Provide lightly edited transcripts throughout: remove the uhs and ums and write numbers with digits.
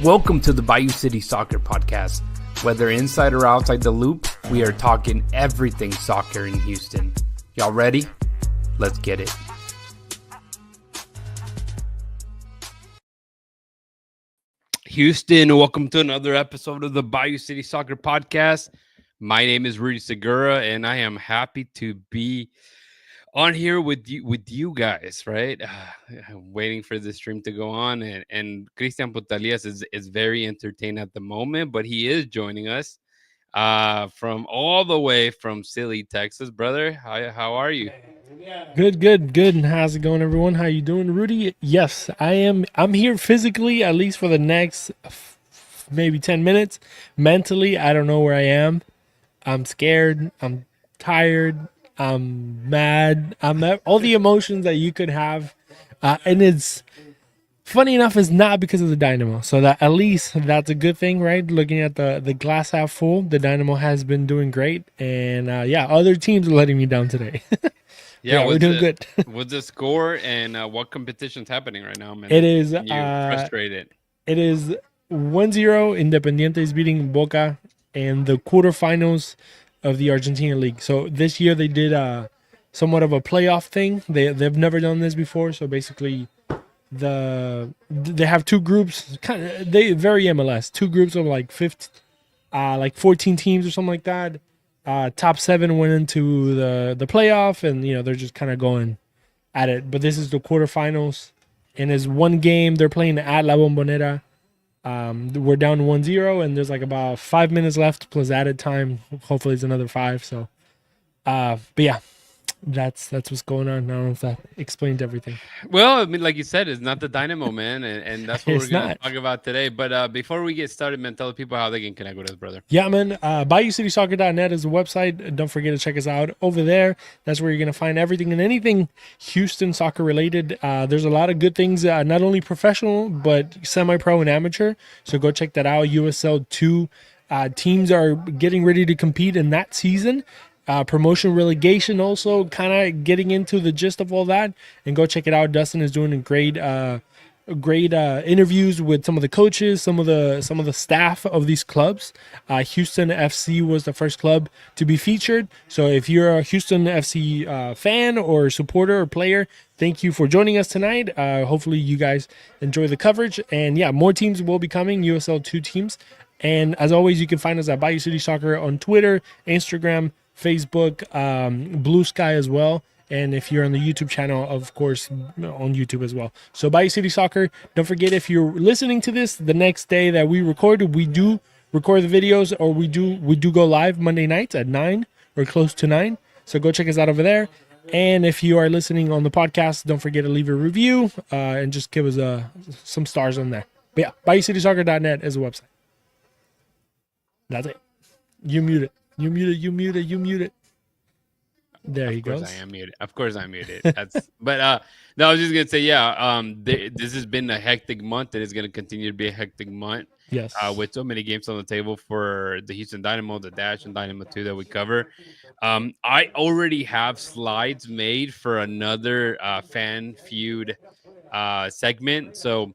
Welcome to the Bayou City Soccer Podcast. Whether inside or outside the loop, we are talking everything soccer in Houston. Y'all ready? Let's get it. Houston, welcome to another episode of the Bayou City Soccer Podcast. My name is Rudy Segura, and I am happy to be on here with you guys, right? I'm waiting for the stream to go on, and Cristian Putalias is very entertained at the moment, but he is joining us from all the way from Silly, Texas. Brother, how are you? Good. And how's it going, everyone? How you doing, Rudy? Yes, I am. I'm here physically, at least for the next maybe 10 minutes. Mentally, I don't know where I am. I'm scared. I'm tired. I'm mad. I'm all the emotions that you could have. And it's funny enough, it's not because of the Dynamo. So that at least that's a good thing, right? Looking at the glass half full, the Dynamo has been doing great. And other teams are letting me down today. Yeah, we're doing good. What's the score and what competition's happening right now, man? It is You're frustrated. It is 1-0. Independiente is beating Boca in the quarterfinals of the Argentina League. So this year they did somewhat of a playoff thing. They've never done this before. So basically, they have two groups. They very MLS. Two groups of like 14 teams or something like that. Top 7 went into the playoff, and they're just kind of going at it. But this is the quarterfinals, and it's one game. They're playing at La Bombonera. We're down 1-0, and there's like about 5 minutes left plus added time. Hopefully it's another 5. So, but yeah, that's what's going on. I don't know if that explained everything. Well, I mean, like you said, it's not the Dynamo, man, and that's what we're going to talk about today. But before we get started, man, tell the people how they can connect with us, brother. Yeah, man. BayouCitySoccer.net is the website. Don't forget to check us out over there. That's where you're going to find everything and anything Houston soccer related. There's a lot of good things, not only professional, but semi-pro and amateur. So go check that out. USL 2 teams are getting ready to compete in that season. Promotion relegation also kind of getting into the gist of all that, and go check it out. Dustin is doing a great interviews with some of the coaches, some of the staff of these clubs. Houston FC was the first club to be featured. So if you're a Houston FC fan or supporter or player, thank you for joining us tonight. Hopefully you guys enjoy the coverage, and more teams will be coming, USL 2 teams. And as always, you can find us at Bayou City Soccer on Twitter, Instagram, Facebook, Blue Sky as well. And if you're on the YouTube channel, of course, on YouTube as well. So Bayou City Soccer, don't forget, if you're listening to this the next day that we recorded, we do record the videos, or we do go live Monday nights at 9 or close to 9. So go check us out over there. And if you are listening on the podcast, don't forget to leave a review and just give us some stars on there. But yeah, BayouCitySoccer.net is the website. That's it. You mute it. There he goes. Of course I'm muted. But no, I was just gonna say, this has been a hectic month, and it's gonna continue to be a hectic month. Yes. With so many games on the table for the Houston Dynamo, the Dash, and Dynamo 2 that we cover. I already have slides made for another fan feud segment, so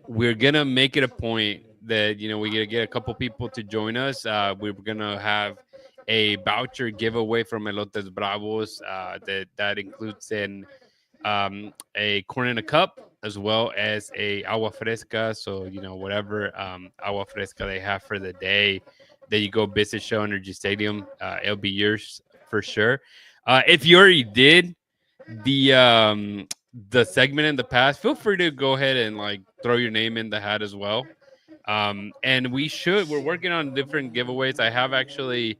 we're gonna make it a point that we gotta get a couple people to join us. We're gonna have a voucher giveaway from Elotes Bravos that includes a corn in a cup, as well as a agua fresca. So whatever agua fresca they have for the day that you go visit Show Energy Stadium, it'll be yours for sure. If you already did the segment in the past, feel free to go ahead and throw your name in the hat as well. And we're working on different giveaways. I have actually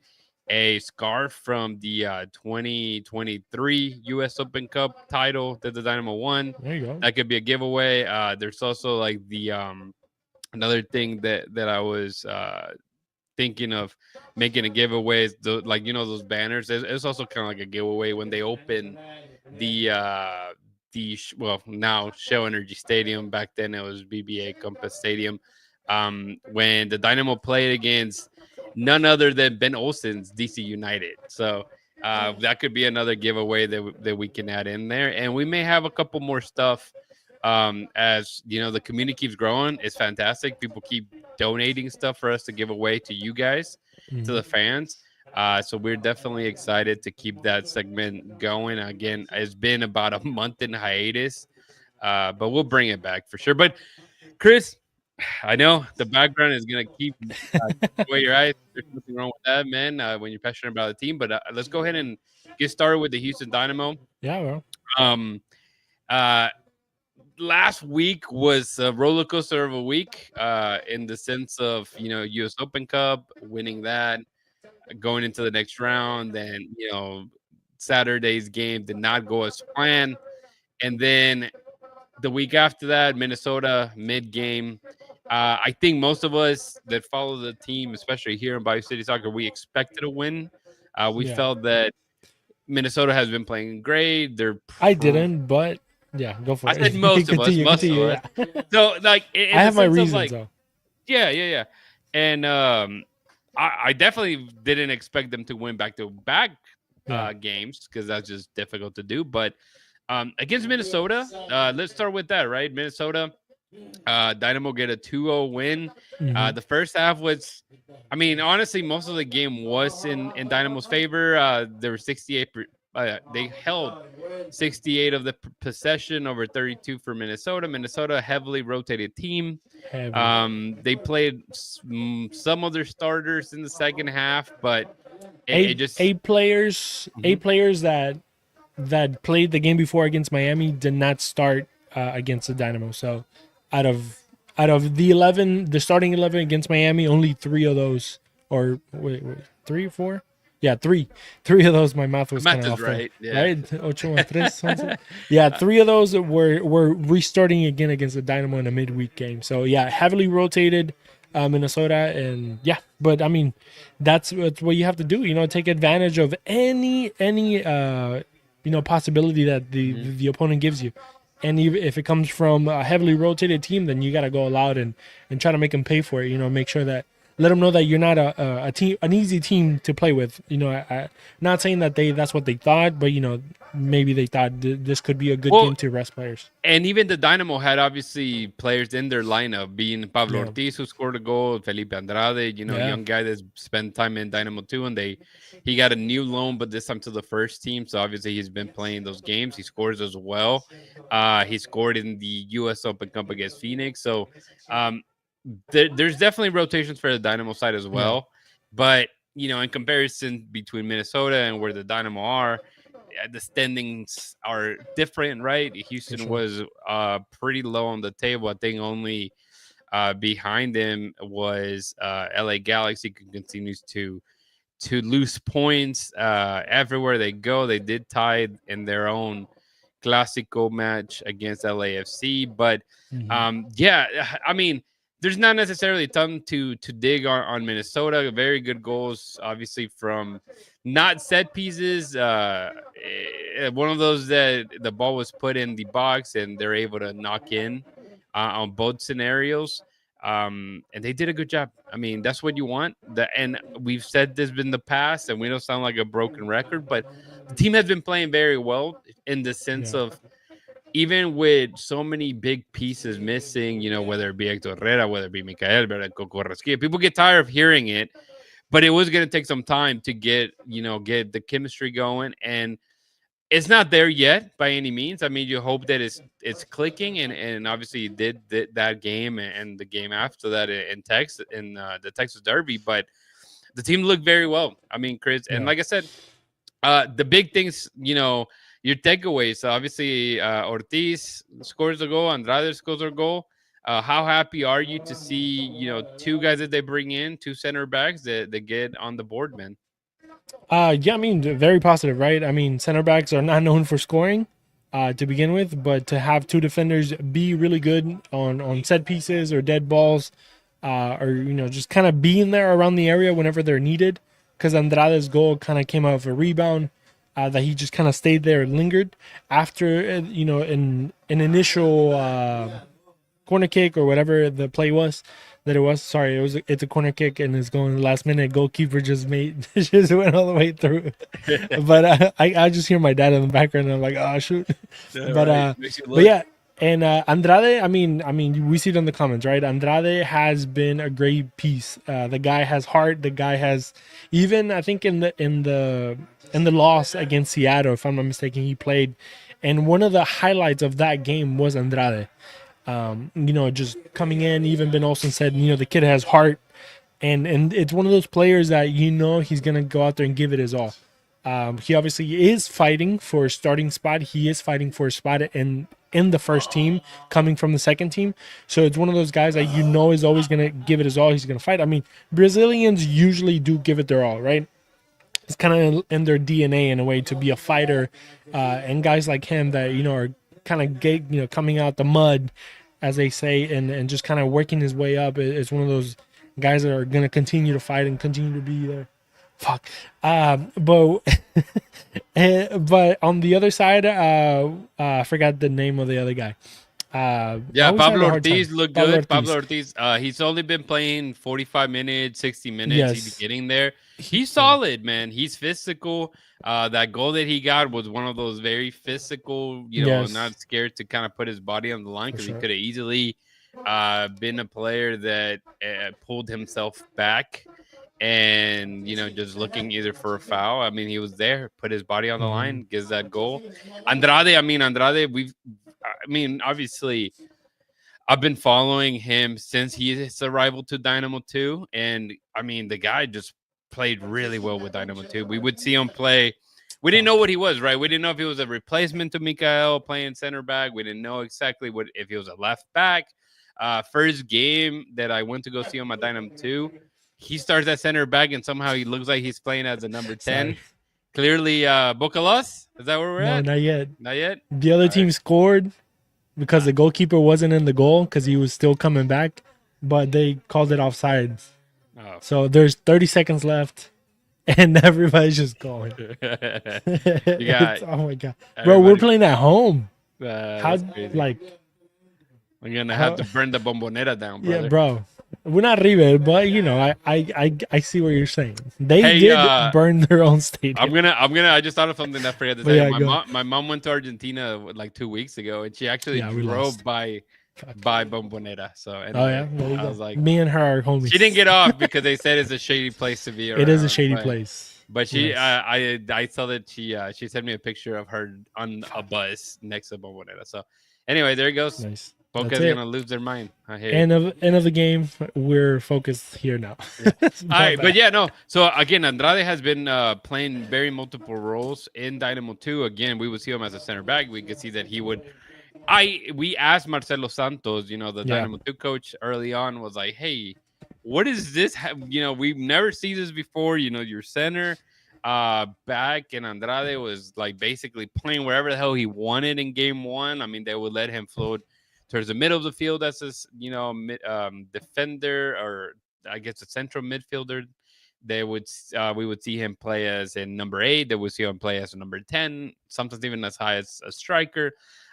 a scarf from the 2023 US Open Cup title that the Dynamo won. There you go. That could be a giveaway. There's also the another thing that I was thinking of making a giveaway is those banners. It's also kind of like a giveaway when they open the now Shell Energy Stadium. Back then it was BBA Compass Stadium. When the Dynamo played against none other than Ben Olsen's DC United. So that could be another giveaway that we can add in there. And we may have a couple more stuff As you know, the community keeps growing. It's fantastic. People keep donating stuff for us to give away to you guys, to Mhm. the fans. So we're definitely excited to keep that segment going. Again, it's been about a month in hiatus, but we'll bring it back for sure. But Chris, I know the background is gonna keep away your eyes. There's nothing wrong with that, man. When you're passionate about the team, but let's go ahead and get started with the Houston Dynamo. Yeah, well, Um, uh, Last week was a roller coaster of a week, in the sense of U.S. Open Cup, winning that, going into the next round, then Saturday's game did not go as planned, and then the week after that, Minnesota mid game. I think most of us that follow the team, especially here in Bayou City Soccer, we expected a win. We yeah. felt that Minnesota has been playing great. I didn't, but yeah, go for I said it. most of us, Continue, most of continue. us. Yeah. So, like, I in the have my sense of reasons like, though. yeah, yeah, yeah, and I definitely didn't expect them to win back to back Yeah. games because that's just difficult to do. But against Minnesota, let's start with that, right? Minnesota, Dynamo get a 2-0 win. Mhm. The first half was, I mean, honestly, most of the game was in Dynamo's favor. There were 68. They held 68 of the possession over 32 for Minnesota. Minnesota, heavily rotated team. Heavy. They played some of their starters in the second half, but it Eight just eight players, Mhm. eight players that played the game before against Miami did not start against the Dynamo. So out of the 11, the starting 11 against Miami, only three of those, or wait, three or four? Yeah, three of those. My math was kind math of is off there, right. Yeah. right? Ocho más tres, once. Yeah, three of those were restarting again against the Dynamo in a midweek game. So yeah, heavily rotated Minnesota, and yeah, but I mean, that's what you have to do. Take advantage of any possibility that the Mhm. the opponent gives you. And even if it comes from a heavily rotated team, then you got to go all out and try to make them pay for it. Make sure that let them know that you're not a team, an easy team to play with. Not saying that that's what they thought, but maybe they thought this could be a good Well, game to rest players. and even the Dynamo had obviously players in their lineup, being Pablo Yeah, Ortiz, who scored a goal, Felipe Andrade, yeah, young guy that's spent time in Dynamo too, and he got a new loan, but this time to the first team. So obviously he's been playing those games. He scores as well. He scored in the U.S. Open Cup against Phoenix. So um, there's definitely rotations for the Dynamo side as yeah, well. But in comparison between Minnesota and where the Dynamo are, the standings are different, right? for Houston sure. was pretty low on the table. I think only behind them was LA Galaxy, who continues to lose points everywhere they go. They did tie in their own Classico match against LAFC, but Hmm. yeah, I mean, there's not necessarily a ton to dig on Minnesota. Very good goals, obviously from not set pieces. One of those that the ball was put in the box and they're able to knock in on both scenarios. And they did a good job. I mean, that's what you want. And we've said this in the past, and we don't sound like a broken record, but the team has been playing very well in the sense Yeah, of even with so many big pieces missing, whether it be Hector Herrera, whether it be Michael, whether Coco Rasquilla, people get tired of hearing it, but it was going to take some time to get the chemistry going. And it's not there yet by any means. I mean, you hope that it's clicking, and obviously it did that game and the game after that in Texas, in the Texas Derby, but the team looked very well. I mean, Chris, and yeah. like I said, the big things, your takeaways. Obviously, Ortiz scores a goal, Andrade scores a goal. How happy are you to see, two guys that they bring in, two center backs that get on the board, man? Yeah, I mean, very positive, right? I mean, center backs are not known for scoring to begin with, but to have two defenders be really good on set pieces or dead balls, or just kind of being there around the area whenever they're needed. Because Andrade's goal kind of came out of a rebound that he just kind of stayed there and lingered after an initial corner kick or whatever the play was that it was. Sorry, it's a corner kick and it's going last minute. Goalkeeper just just went all the way through. But I just hear my dad in the background and I'm like, oh shoot. Yeah, But right. Makes you but look. yeah, And Andrade, we see it in the comments, right? Andrade has been a great piece. The guy has heart. The guy has, even I think in the loss against Seattle, if I'm not mistaken, he played. And one of the highlights of that game was Andrade. Just coming in. Even Ben Olsen said, the kid has heart, and it's one of those players that he's gonna go out there and give it his all. He obviously is fighting for a starting spot. He is fighting for a spot in the first team, coming from the second team. So it's one of those guys that is always gonna give it his all. He's gonna fight. I mean, Brazilians usually do give it their all, right? It's kind of in their DNA in a way to be a fighter, and guys like him that are kind of coming out the mud, as they say, and just kind of working his way up. Is one of those guys that are gonna continue to fight and continue to be there. Fuck. But but on the other side, I forgot the name of the other guy. Yeah, always have a Pablo hard time. Ortiz looked Pablo good. Ortiz. Pablo Ortiz, he's only been playing 45 minutes, 60 minutes. He's Yes. getting there. He's solid, man. He's physical. That goal that he got was one of those very physical, Yes. not scared to kind of put his body on the line, because sure. he could have easily been a player that pulled himself back and, just looking either for a foul. I mean, he was there, put his body on the line, gives that goal. Andrade, obviously, I've been following him since his arrival to Dynamo 2. And, the guy just played really well with Dynamo 2. We would see him play. We didn't know what he was, right? We didn't know if he was a replacement to Mikael playing center back. We didn't know exactly if he was a left back. First game that I went to go see him at Dynamo 2, he starts at center back, and somehow he looks like he's playing as a number 10. Sorry. Clearly, Bocalos? Is that where we're No, at? not yet. Not yet? The other team scored because the goalkeeper wasn't in the goal because he was still coming back, but they called it offsides. Oh. So there's 30 seconds left, and everybody's just going. Oh my god, bro, we're playing at home. How like? I'm gonna have to burn the bombonera down, brother. Yeah, bro. We're not River, but I see what you're saying. They did burn their own stadium. I just thought of something that I forgot to say. Yeah, my mom went to Argentina like 2 weeks ago, and she actually drove by Bombonera. So anyway, I was like, me and her are homies. She didn't get off because they said it's a shady place to be around. It is a shady place. But she, I saw that she sent me a picture of her on a bus next to Bombonera. So anyway, there it goes. Nice. Boca's gonna lose their mind. I hate end of the game. We're focused here now. Yeah. All right, but yeah, no. So again, Andrade has been playing very multiple roles in Dynamo 2. Again, we would see him as a center back. We could see that he would. We asked Marcelo Santos, the Dynamo 2 coach, early on, was like, "Hey, what is this? We've never seen this before. Your center back, and Andrade was like basically playing wherever the hell he wanted in game one. I mean, they would let him float towards the middle of the field as this, defender, or I guess a central midfielder. We would see him play as a number 8. They would see him play as a number 10, sometimes even as high as a striker.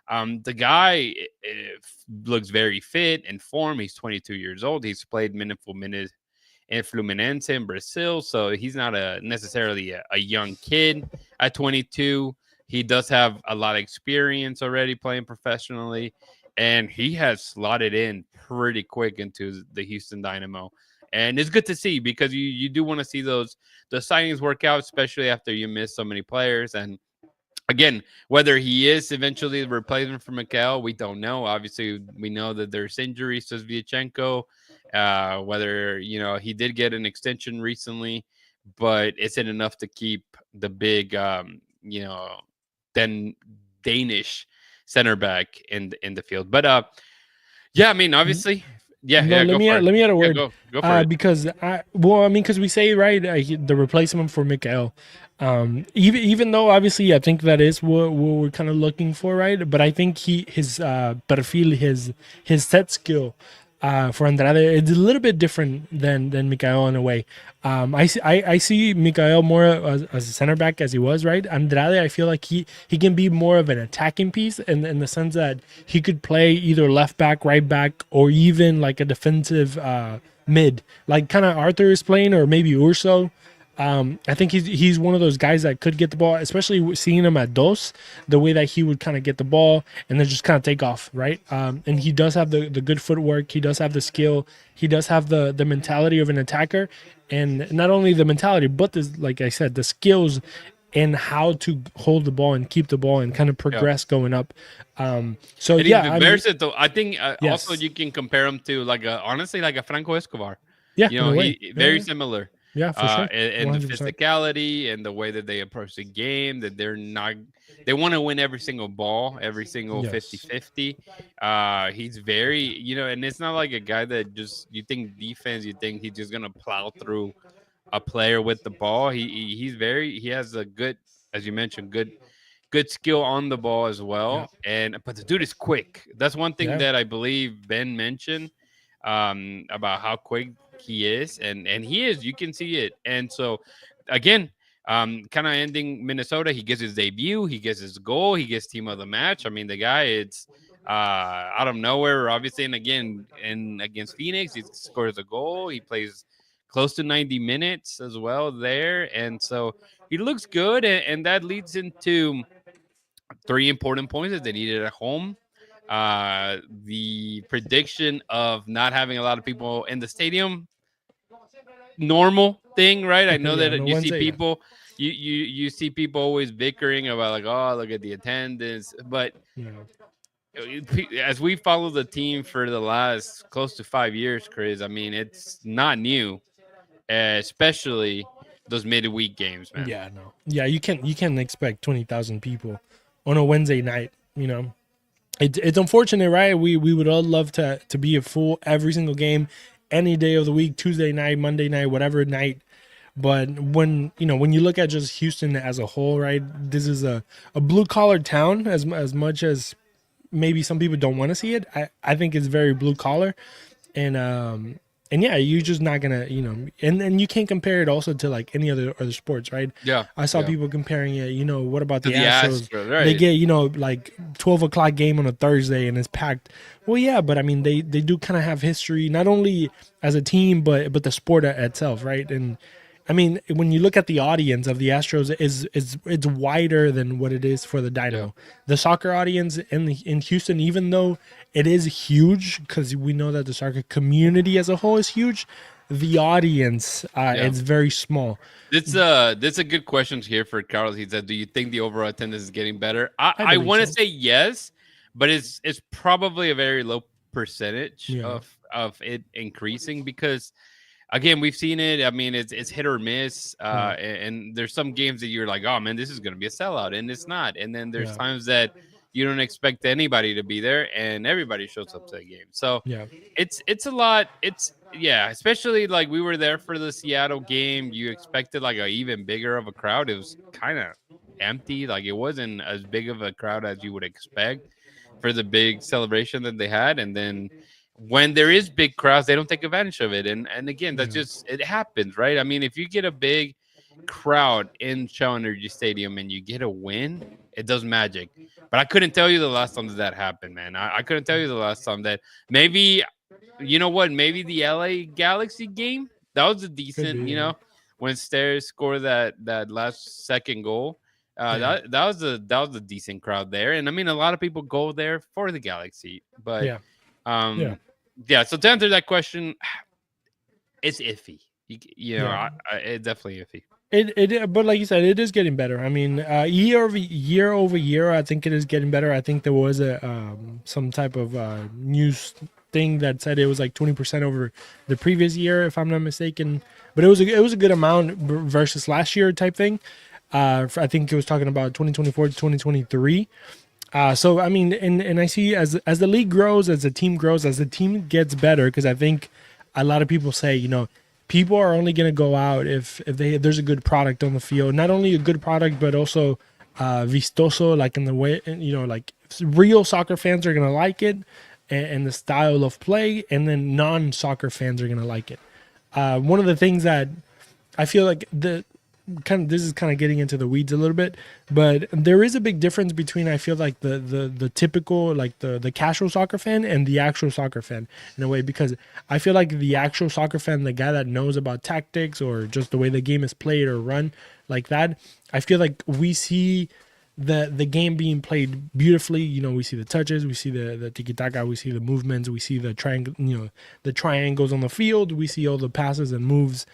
The guy looks very fit in form. He's 22 years old. He's played meaningful minutes in Fluminense in Brazil, so he's not necessarily a young kid at 22. He does have a lot of experience already playing professionally, and he has slotted in pretty quick into the Houston Dynamo. And it's good to see, because you do want to see the signings work out, especially after you miss so many players. And again, whether he is eventually the replacement for Mikael, we don't know. Obviously, we know that there's injuries to Zviachenko, whether, he did get an extension recently, but is it enough to keep the big, then Danish center back in the field? But yeah, I mean, obviously, yeah. No, let me add a word. Go for it. Because because we say, right, the replacement for Mikael. Even though obviously I think that is what we're kind of looking for, right? But I think his perfil, his set skill for Andrade, it's a little bit different than Mikael in a way. I see Mikael more as a center back as he was, right? Andrade, I feel like he can be more of an attacking piece in the sense that he could play either left back, right back, or even like a defensive mid, like kind of Arthur is playing, or maybe Urso. I think he's one of those guys that could get the ball, especially seeing him at dos, the way that he would kind of get the ball and then just kind of take off, right? And he does have the good footwork. He does have the skill. He does have the mentality of an attacker, and not only the mentality, but this, like I said, the skills and how to hold the ball and keep the ball and kind of Yeah. progress going up. So And yeah, he's I mean, versatile. I think also yes, you can compare him to like honestly like a Franco Escobar. yeah, You in know, a way, he yeah, very yeah, similar. yeah, for sure, And one the hundred percent. physicality and the way that they approach the game, that they're not, they want to win every single ball, every single Yes, 50-50. He's very, and it's not like a guy that just, you think defense, you think he's just going to plow through a player with the ball. He has a good, as you mentioned, good skill on the ball as yeah, well. And but the dude is quick. That's one thing yeah, that I believe Ben mentioned, about how quick he is, and he is. You can see it. And so, again, kind of ending Minnesota, he gets his debut, he gets his goal, he gets team of the match. I mean, the guy, it's out of nowhere, obviously. And again, and against Phoenix, he scores a goal. He plays close to 90 minutes as well there, and so he looks good, and that leads into three important points that they needed at home. The prediction of not having a lot of people in the stadium, normal thing, right? I know yeah. On a that you see Wednesday, yeah, people, you see people always bickering about like, oh, look at the attendance, but yeah. as we follow the team for the last close to 5 years, Chris, I mean, it's not new, especially those midweek games, man. Yeah, no. Yeah, you can't expect 20,000 people on a Wednesday night. It's unfortunate, right? We would all love to be a full every single game, any day of the week, Tuesday night, Monday night, whatever night. But when you look at just Houston as a whole, right? This is a blue collar town as much as maybe some people don't want to see it. I think it's very blue collar, and yeah, you're just not gonna, and you can't compare it also to like any other sports, right? Yeah, I saw yeah. people comparing it. What about To the the Astros? Astros, They right? get like 12 o'clock game on a Thursday and it's packed. Well, yeah, but I mean they do kind of have history not only as a team but the sport itself, right? And I mean, when you look at the audience of the Astros, is it's wider than what it is for the Yeah, Dynamo. The soccer audience in Houston, even though it is huge, because we know that the soccer community as a whole is huge, the audience yeah. is very small. That's a good question here for Carlos. He said, "Do you think the overall attendance is getting better?" I, I I believe want to so. say yes, but it's probably a very low percentage Yeah, of it increasing because, again, we've seen it. I mean, it's hit or miss, yeah, and there's some games that you're like, "Oh man, this is going to be a sellout," and it's not. And then there's yeah, times that you don't expect anybody to be there, and everybody shows up to the game. So yeah, it's a lot. It's yeah, especially like we were there for the Seattle game. You expected like a even bigger of a crowd. It was kind of empty. Like it wasn't as big of a crowd as you would expect for the big celebration that they had. And then when there is big crowds, they don't take advantage of it. And again, that's yeah, just it happens, right? I mean, if you get a big crowd in Shell Energy Stadium and you get a win, it does magic. But I couldn't tell you the last time that happened, man. I couldn't tell you the last time that maybe, you know what? Maybe the LA Galaxy game, that was a could decent, be. Yeah, when Stairs scored that last second goal. yeah, That was a decent crowd there, and I mean a lot of people go there for the Galaxy, but yeah, yeah, um, yeah. So to answer that question, it's iffy. yeah. It's definitely iffy. But like you said, it is getting better. I mean, year over year, I think it is getting better. I think there was a some type of news thing that said it was like 20% over the previous year, if I'm not mistaken. But it was a good amount versus last year type thing. I think it was talking about 2024 to 2023. So I mean, and I see as the league grows, as the team grows, as the team gets better, because I think a lot of people say, people are only going to go out if there's a good product on the field. Not only a good product, but also vistoso, like in the way, like real soccer fans are going to like it, and the style of play, and then non-soccer fans are going to like it. One of the things that I feel like this is kind of getting into the weeds a little bit, but there is a big difference between, I feel like, the typical, like the casual soccer fan and the actual soccer fan, in a way, because I feel like the actual soccer fan, the guy that knows about tactics or just the way the game is played or run like that, I feel like we see the game being played beautifully. We see the touches, we see the tiki taka, we see the movements, we see the triangle, the triangles on the field, we see all the passes and moves,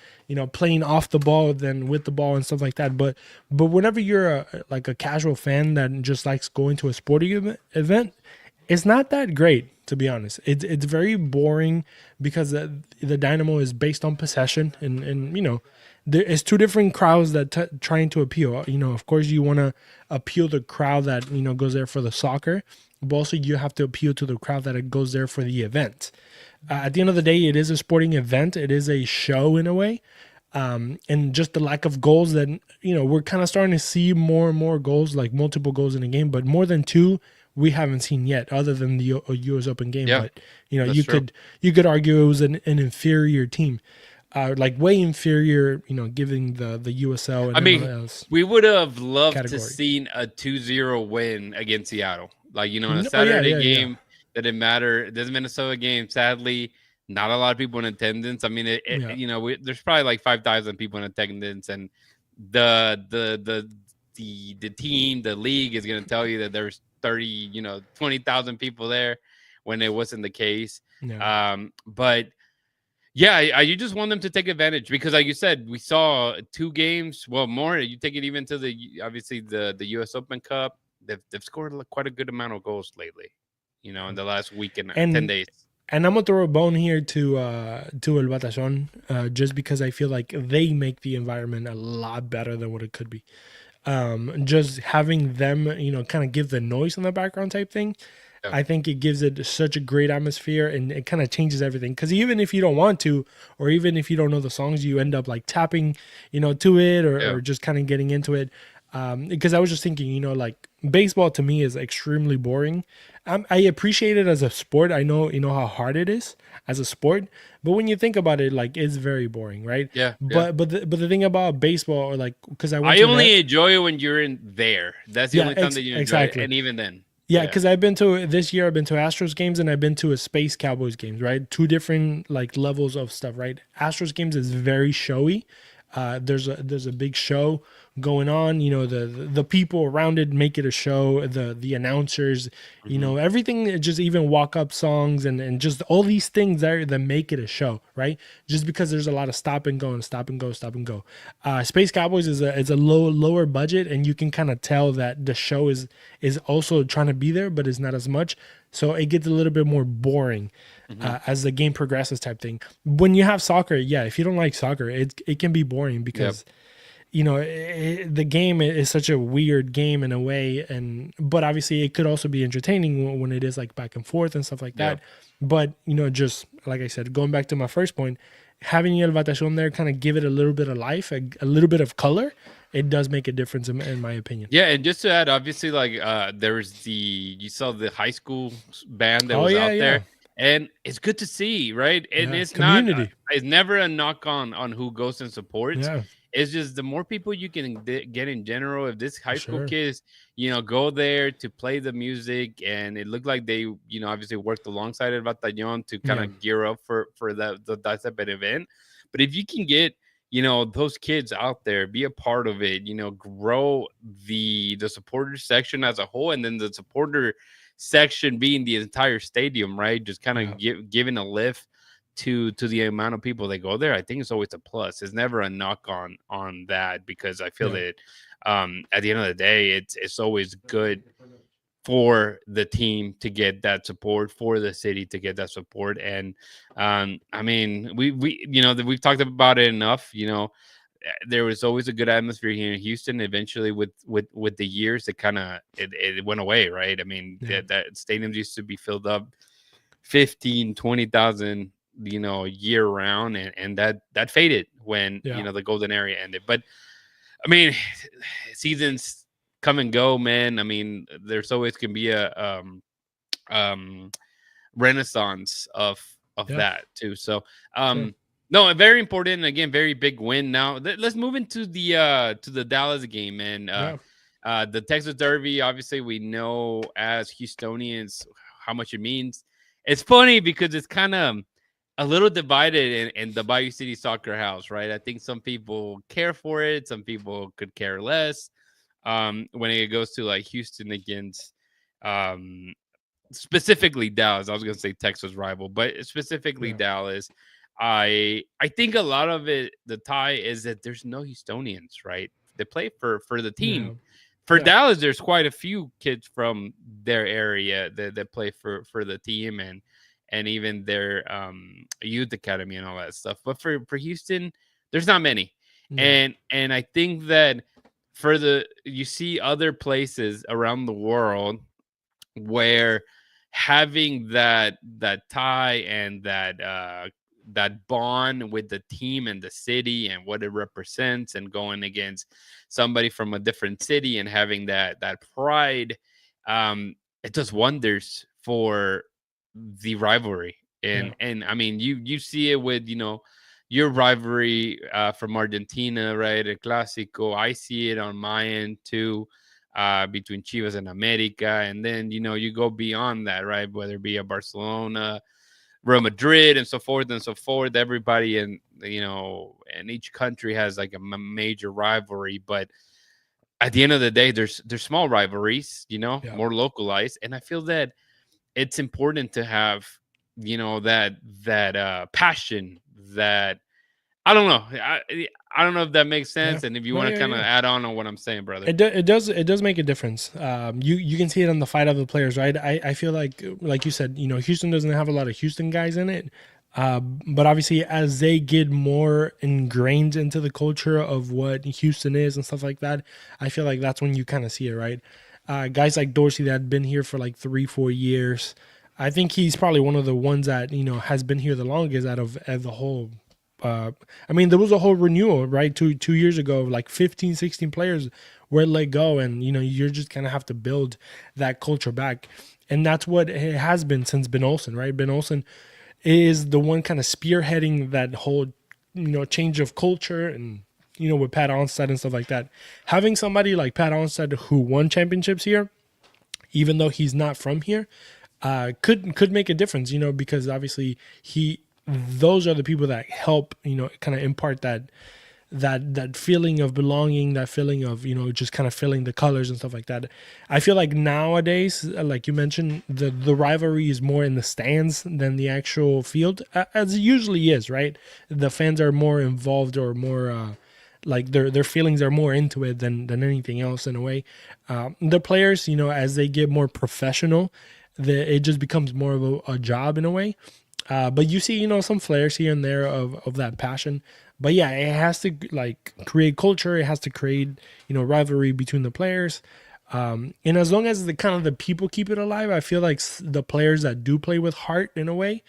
playing off the ball, then with the ball and stuff like that. But whenever you're like a casual fan that just likes going to a sporting event, it's not that great, to be honest. It's very boring because the Dynamo is based on possession, and there is two different crowds that trying to appeal. Of course, you want to appeal the crowd that goes there for the soccer, but also you have to appeal to the crowd that it goes there for the event. At the end of the day, it is a sporting event. It is a show in a way. And just the lack of goals that, we're kind of starting to see more and more goals, like multiple goals in a game, but more than two, we haven't seen yet, other than the U.S. Open game. Yeah, But that's true. you could argue it was an inferior team, like way inferior. Giving the USL and I mean, MLS we would have loved to category. seen a 2-0 win against Seattle. Like, in a Oh yeah, Saturday yeah, yeah, game that didn't matter. This Minnesota game, sadly, not a lot of people in attendance. I mean, yeah, there's probably like 5,000 people in attendance, and the the the the team, the league is going to tell you that there's 30, 20,000 people there when it wasn't the case. yeah. But yeah, you just want them to take advantage because, like you said, we saw two games. Well, more. You take it even to obviously the U.S. Open Cup. They've scored quite a good amount of goals lately. In the last week and 10 days. And I'm gonna throw a bone here to El Batallón, just because I feel like they make the environment a lot better than what it could be. Just having them, kind of give the noise in the background type thing. Yeah. I think it gives it such a great atmosphere, and it kind of changes everything. Because even if you don't want to, or even if you don't know the songs, you end up like tapping, to it, Yeah. or just kind of getting into it. Because I was just thinking, like baseball to me is extremely boring. I appreciate it as a sport. I know, how hard it is as a sport, but when you think about it, like it's very boring, right? Yeah. Yeah. But the thing about baseball, or like, because I went I to only enjoy it when you're in there. That's the yeah, only time that you enjoy it, exactly. and even then. Yeah, Yeah. because I've been to this year. I've been to Astros games and I've been to a Space Cowboys games. Right, two different like levels of stuff. Right, Astros games is very showy. There's a big show going on. The people around it make it a show. The announcers, Hmm. everything. Just even walk up songs and just all these things there that make it a show. Right, just because there's a lot of stop and go and stop and go, stop and go. Space Cowboys is a lower budget, and you can kind of tell that the show is also trying to be there, but it's not as much. So it gets a little bit more boring Hmm. as the game progresses, type thing. When you have soccer, yeah, if you don't like soccer, it can be boring Yep. because the game is such a weird game in a way, but obviously it could also be entertaining when it is like back and forth and stuff like that. Yep. But just like I said, going back to my first point, having El Batallón there kind of give it a little bit of life, a little bit of color. It does make a difference in my opinion. Yeah, and just to add, obviously, like there was you saw the high school band that Oh was yeah, out yeah, there, and it's good to see, right? And yeah. it's not, Community. it's never a knock on who goes and supports. Yeah, It's just the more people you can get in general. If this for high school sure. kids, go there to play the music, and it looked like they, obviously worked alongside El Batallón to kind Yeah, of gear up for that type of event. But if you can get those kids out there, be a part of it, grow the supporter section as a whole, and then the supporter section being the entire stadium, right? Just kind yeah, of giving a lift to the amount of people that go there. I think it's always a plus. It's never a knock on that, because I feel yeah, that at the end of the day, it's always good for the team to get that support, for the city to get that support. And I mean, we we've talked about it enough. There was always a good atmosphere here in Houston. Eventually, with the years, it went away, right? I mean, yeah, that stadiums used to be filled up 15, 20,000, year round, and that faded when yeah. the golden era ended. But I mean, seasons come and go, man. I mean, there's always can be a um renaissance of Yeah, that too. So sure. No, very important. And again, very big win. Now let's move into to the Dallas game and Yeah, the Texas Derby. Obviously, we know as Houstonians how much it means. It's funny because it's kind of a little divided in the Bayou City Soccer House, right? I think some people care for it, some people could care less. When it goes to like Houston against um, specifically Dallas. I was gonna say Texas rival, but specifically yeah, Dallas. I think a lot of it, the tie is that there's no Houstonians, right? They play for the yeah, team. For yeah, Dallas, there's quite a few kids from their area that play for the team and even their youth academy and all that stuff. But for Houston, there's not many. yeah, And I think that for the you see other places around the world where having that tie and that bond with the team and the city and what it represents and going against somebody from a different city and having that pride, it does wonders for the rivalry. yeah, And I mean, you see it with your rivalry from Argentina, right? El Clásico. I see it on my end too, between Chivas and America. And then, you go beyond that, right? Whether it be a Barcelona, Real Madrid, and so forth and so forth. Everybody in each country has like a major rivalry. But at the end of the day, there's small rivalries, yeah. more localized. And I feel that it's important to have, that passion that I don't know. I don't know if that makes Yeah. sense, and if you No, want to yeah, kind of yeah. add on what I'm saying, brother. It does make a difference. You can see it on the fight of the players, right? I feel like you said, Houston doesn't have a lot of Houston guys in it, but obviously as they get more ingrained into the culture of what Houston is and stuff like that, I feel like that's when you kind of see it, right? Guys like Dorsey that had been here for like 3-4 years. I think he's probably one of the ones that has been here the longest out of the whole. uh, I mean, there was a whole renewal, right? Two years ago, like 15, 16 players were let go, and you're just kind of have to build that culture back, and that's what it has been since Ben Olsen, right? Ben Olsen is the one kind of spearheading that whole change of culture, and with Pat Onstad and stuff like that. Having somebody like Pat Onstad who won championships here, even though he's not from here, could make a difference, because obviously he those are the people that help, kind of impart that feeling of belonging, that feeling of just kind of feeling the colors and stuff like that. I feel like nowadays, like you mentioned, the rivalry is more in the stands than the actual field, as it usually is, right? The fans are more involved or more. Like their feelings are more into it than anything else in a way. The players, as they get more professional, it just becomes more of a job in a way. But you see, some flares here and there of that passion. But yeah, it has to like create culture. It has to create, rivalry between the players. And as long as the kind of the people keep it alive, I feel like the players that do play with heart in a way.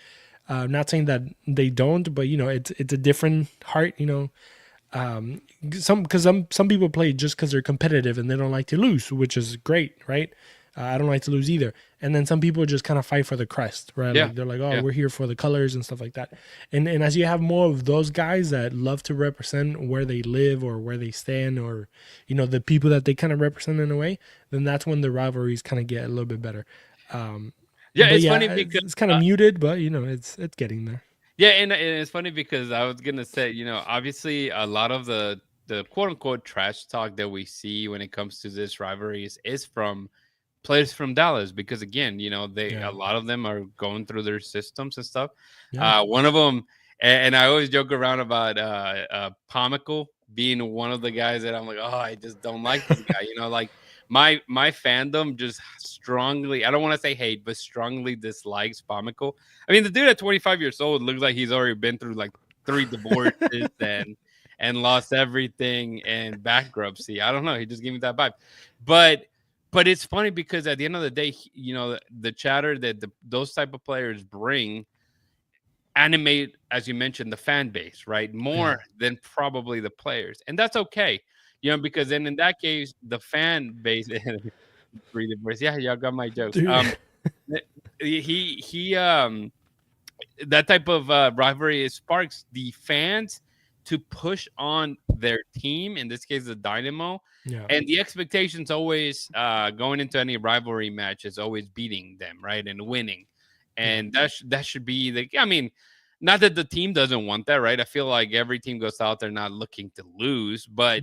Not saying that they don't, but it's a different heart. Some people play just because they're competitive and they don't like to lose, which is great, right? I don't like to lose either. And then some people just kind of fight for the crest, right? Yeah, Like they're like, oh, yeah, we're here for the colors and stuff like that. And as you have more of those guys that love to represent where they live or where they stand, or the people that they kind of represent in a way, then that's when the rivalries kind of get a little bit better. Um, yeah. but It's yeah, funny it's, because it's kind of muted, but it's getting there. yeah, and it's funny because I was gonna say, obviously a lot of the quote unquote trash talk that we see when it comes to this rivalries is from players from Dallas because again, they Yeah, a lot of them are going through their systems and stuff. yeah, One of them, and I always joke around about Pomical being one of the guys that I'm like, oh, I just don't like this guy. Like my fandom just strongly, I don't want to say hate, but strongly dislikes Pomical. I mean, the dude at 25 years old looks like he's already been through like 3 divorces and lost everything and bankruptcy. I don't know. He just gave me that vibe, but it's funny because at the end of the day, the chatter that those type of players bring animate, as you mentioned, the fan base, right? yeah, More than probably the players, and that's okay, because then in that case, the fan base, three divorce. Yeah, y'all got my jokes. dude. He that type of rivalry, it sparks the fans to push on their team, in this case the Dynamo. Yeah. And the expectations always going into any rivalry match is always beating them, right, and winning. Yeah. And that should be the, I mean, not that the team doesn't want that, right? I feel like every team goes out there not looking to lose, but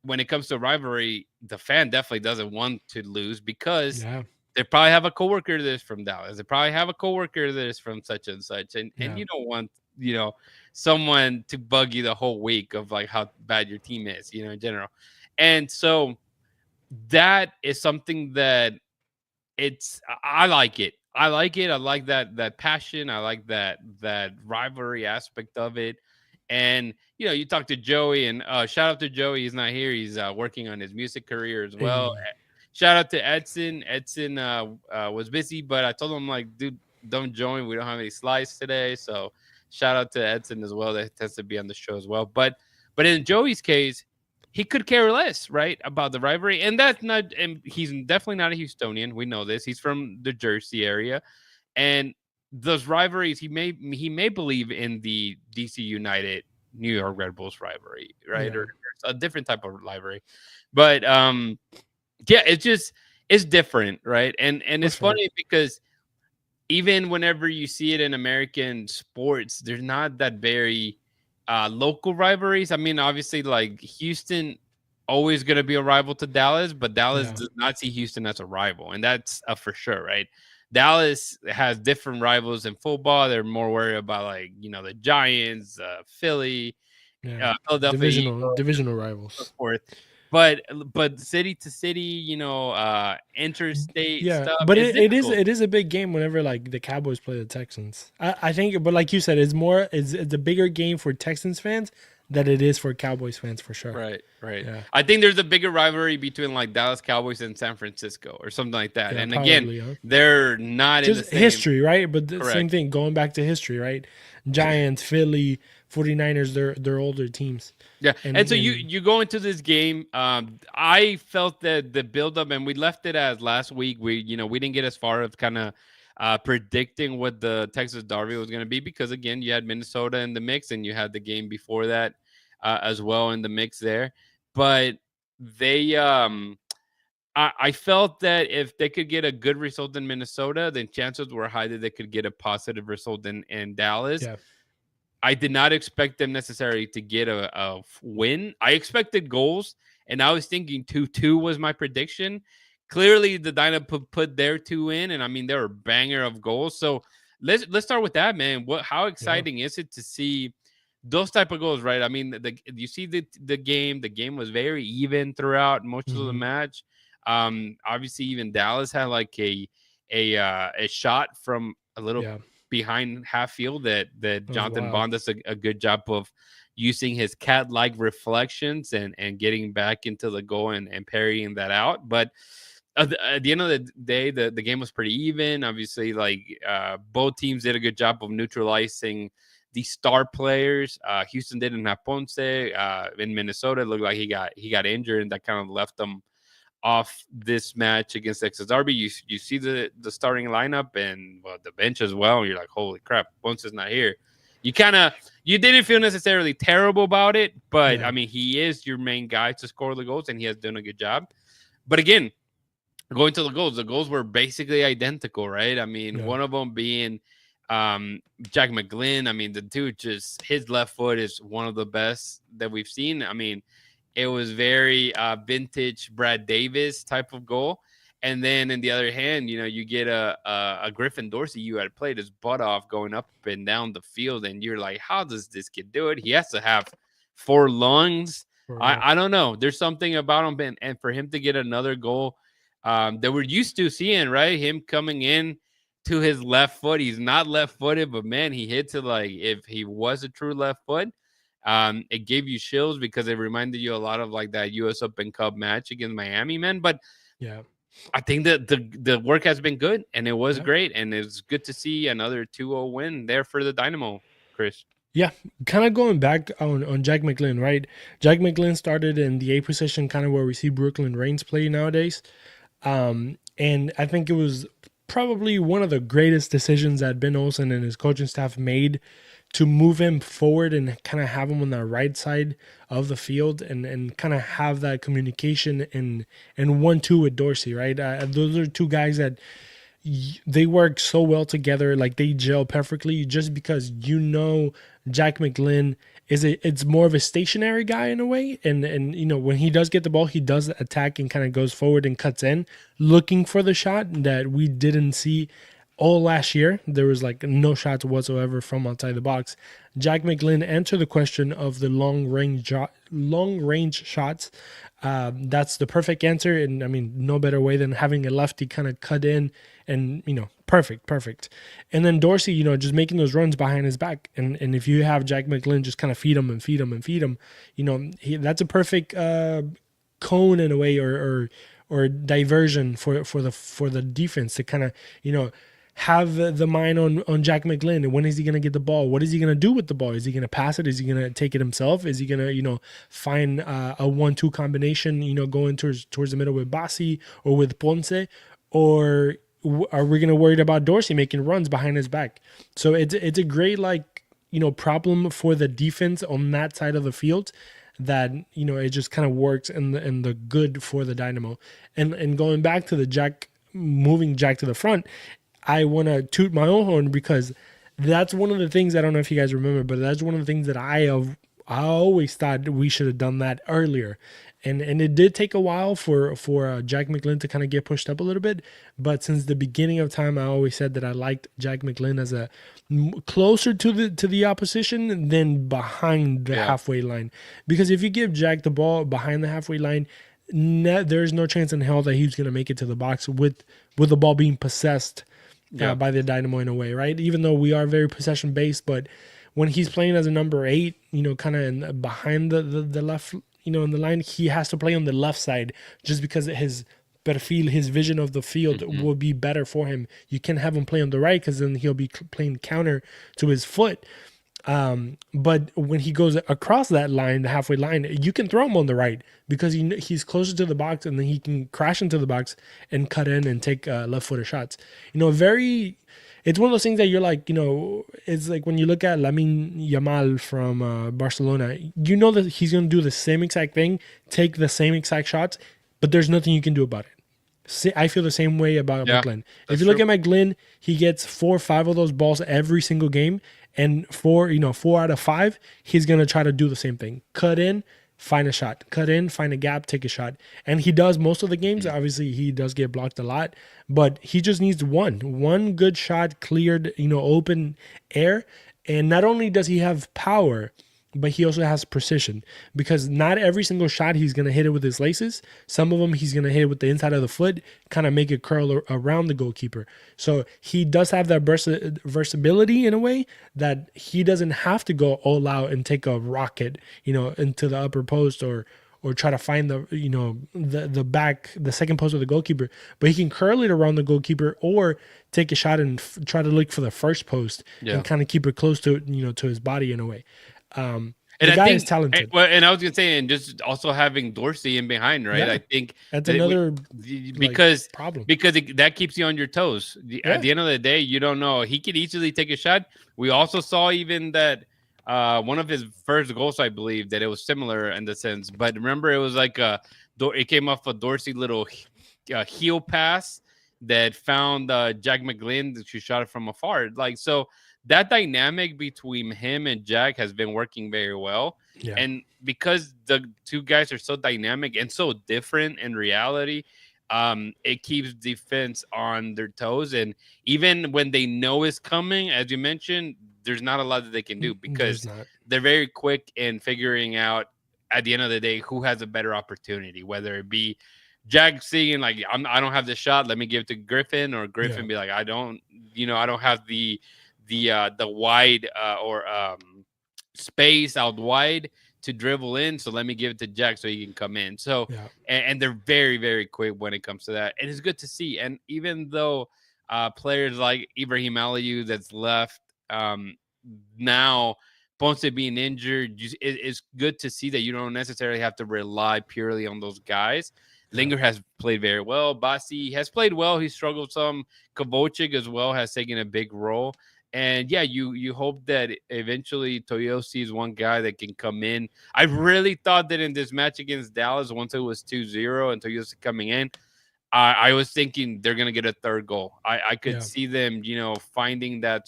when it comes to rivalry, the fan definitely doesn't want to lose, because Yeah. they probably have a coworker that's from Dallas. They probably have a coworker that's from such and such, and Yeah. you don't want, someone to bug you the whole week of like how bad your team is, in general. And so that is something that I like it. I like it. I like that passion. I like that rivalry aspect of it. And you talk to Joey, and shout out to Joey. He's not here. He's working on his music career as well. Hey. Shout out to Edson. Edson was busy, but I told him, like, dude, don't join. We don't have any slides today. So shout out to Edson as well. That tends to be on the show as well. But in Joey's case, he could care less, right, about the rivalry. And that's not, and he's definitely not a Houstonian. We know this. He's from the Jersey area. And those rivalries, he may believe in the DC United New York Red Bulls rivalry, right? Yeah. Or a different type of rivalry. But yeah, it's different, right? And For it's sure. funny because even whenever you see it in American sports, there's not that very local rivalries. I mean, obviously, like Houston always going to be a rival to Dallas, but Dallas Yeah. does not see Houston as a rival, and that's for sure, right? Dallas has different rivals in football. They're more worried about, like, the Giants, Philly, Yeah. Philadelphia Eagles, Divisional so rivals. forth. But city to city, interstate Yeah, stuff but is difficult. it is a big game whenever like the Cowboys play the Texans. I think, but like you said, it's a bigger game for Texans fans than it is for Cowboys fans for sure. Right, right. Yeah. I think there's a bigger rivalry between like Dallas Cowboys and San Francisco or something like that. Yeah, And again, probably, huh? they're not in the Just same. history, right? But the same Correct. thing, going back to history, right? Giants, Philly, 49ers, they're older teams. Yeah. And so you And you go into this game. I felt that the buildup, and we left it as last week. We didn't get as far as kind of predicting what the Texas Derby was going to be, because again, you had Minnesota in the mix, and you had the game before that as well in the mix there. But they I felt that if they could get a good result in Minnesota, then chances were high that they could get a positive result in Dallas. yeah, I did not expect them necessarily to get a win. I expected goals, and I was thinking 2-2 was my prediction. Clearly, the Dynamo put their two in, and I mean, they were a banger of goals. So let's start with that, man. How yeah, exciting is it to see those type of goals, right? I mean, you see the game. The game was very even throughout most of the hmm, match. Obviously, even Dallas had like a shot from a little yeah, behind half field that that was Jonathan wild. Bond does a good job of using his cat-like reflections and getting back into the goal and parrying that out. But at the end of the day, the game was pretty even. Obviously, like both teams did a good job of neutralizing the star players. Houston didn't have Ponce. In Minnesota, it looked like he got injured, and that kind of left them off this match against Texas Derby. You see the starting lineup and, well, the bench as well. You're like, holy crap, Ponce is not here. You didn't feel necessarily terrible about it, but Yeah, I mean, he is your main guy to score the goals, and he has done a good job. But again, going to the goals were basically identical, right? I mean, yeah, one of them being Jack McGlynn. I mean, the dude, just his left foot is one of the best that we've seen. I mean, it was very vintage Brad Davis type of goal. And then in the other hand, you get a Griffin Dorsey. You had played his butt off going up and down the field, and you're like, how does this kid do it? He has to have four lungs. for real. I don't know. There's something about him, and for him to get another goal that we're used to seeing, right? Him coming in to his left foot. He's not left-footed, but man, he hits it like if he was a true left foot. It gave you chills because it reminded you a lot of like that U.S. Open Cup match against Miami, man. But Yeah, I think that the work has been good, and it was yeah. great, and it's good to see another 2-0 win there for the Dynamo, Chris. Yeah, kind of going back on Jack McGlynn, right? Jack McGlynn started in the A position, kind of where we see Brooklyn Reigns play nowadays. And I think it was probably one of the greatest decisions that Ben Olsen and his coaching staff made to move him forward and kind of have him on the right side of the field and kind of have that communication and 1-2 with Dorsey, right? Those are two guys that they work so well together, like they gel perfectly, just because Jack McGlynn it's more of a stationary guy in a way, and when he does get the ball, he does attack and kind of goes forward and cuts in looking for the shot that we didn't see all last year. There was like no shots whatsoever from outside the box. Jack McGlynn answered the question of the long range shots. That's the perfect answer, and I mean, no better way than having a lefty kind of cut in and perfect. And then Dorsey, just making those runs behind his back, and if you have Jack McGlynn just kind of feed him, that's a perfect cone in a way, or diversion for the defense to kind of have the mind on Jack McGlynn, and when is he going to get the ball? What is he going to do with the ball? Is he going to pass it? Is he going to take it himself? Is he going to find a 1-2 combination, going towards the middle with Bassi or with Ponce, or are we going to worry about Dorsey making runs behind his back? So it's a great problem for the defense on that side of the field, that it just kind of works in the good for the Dynamo. And going back to moving Jack to the front, I want to toot my own horn, because that's one of the things, I don't know if you guys remember, but that's one of the things that I always thought we should have done that earlier. And it did take a while for Jack McGlynn to kind of get pushed up a little bit, but since the beginning of time, I always said that I liked Jack McGlynn as a closer to the opposition than behind the halfway line, because if you give Jack the ball behind the halfway line, there's no chance in hell that he's going to make it to the box with the ball being possessed by the Dynamo in a way, right? Even though we are very possession based, but when he's playing as a number 8, kind of behind the left, in the line, he has to play on the left side just because his perfil, his vision of the field will be better for him. You can have him play on the right, because then he'll be playing counter to his foot. But when he goes across that line, the halfway line, you can throw him on the right, because he's closer to the box, and then he can crash into the box and cut in and take left-footed shots. It's one of those things that you're like, it's like when you look at Lamine Yamal from Barcelona, that he's going to do the same exact thing, take the same exact shots, but there's nothing you can do about it. I feel the same way about McGlynn. If you look at McGlynn, he gets 4 or 5 of those balls every single game, and 4 out of 5, he's going to try to do the same thing. Cut in, find a shot. Cut in, find a gap, take a shot. And he does most of the games. Obviously, he does get blocked a lot, but he just needs one good shot, cleared, open air. And not only does he have power, but he also has precision, because not every single shot he's going to hit it with his laces. Some of them he's going to hit it with the inside of the foot, kind of make it curl around the goalkeeper. So he does have that versatility in a way that he doesn't have to go all out and take a rocket, into the upper post, or try to find the back, the second post of the goalkeeper, but he can curl it around the goalkeeper, or take a shot and try to look for the first post and kind of keep it close to to his body in a way. And the guy is talented. And I was gonna say, and just also having Dorsey in behind, right? Yeah. I think that's another problem, because that keeps you on your toes. At the end of the day, you don't know. He could easily take a shot. We also saw even that one of his first goals, I believe, that it was similar in the sense. But remember, it was like it came off a Dorsey little heel pass that found Jack McGlynn, that she shot it from afar. Like, so that dynamic between him and Jack has been working very well. Yeah. And because the two guys are so dynamic and so different in reality, it keeps defense on their toes. And even when they know it's coming, as you mentioned, there's not a lot that they can do, because they're very quick in figuring out, at the end of the day, who has a better opportunity, whether it be Jack seeing like, I don't have this shot, let me give it to Griffin, or Griffin be like, I don't have the wide or space out wide to dribble in, so let me give it to Jack so he can come in. So and they're very, very quick when it comes to that, and it's good to see. And even though players like Ibrahim Aliou that's left, now Ponce being injured, it's good to see that you don't necessarily have to rely purely on those guys, Yeah. Linger has played very well. Basi has played well. He struggled some. Kovalchik as well has taken a big role. And yeah, you hope that eventually Toyosi is one guy that can come in. I really thought that in this match against Dallas, once it was 2-0 and Toyosi coming in, I was thinking they're gonna get a third goal. I could Yeah. see them, finding that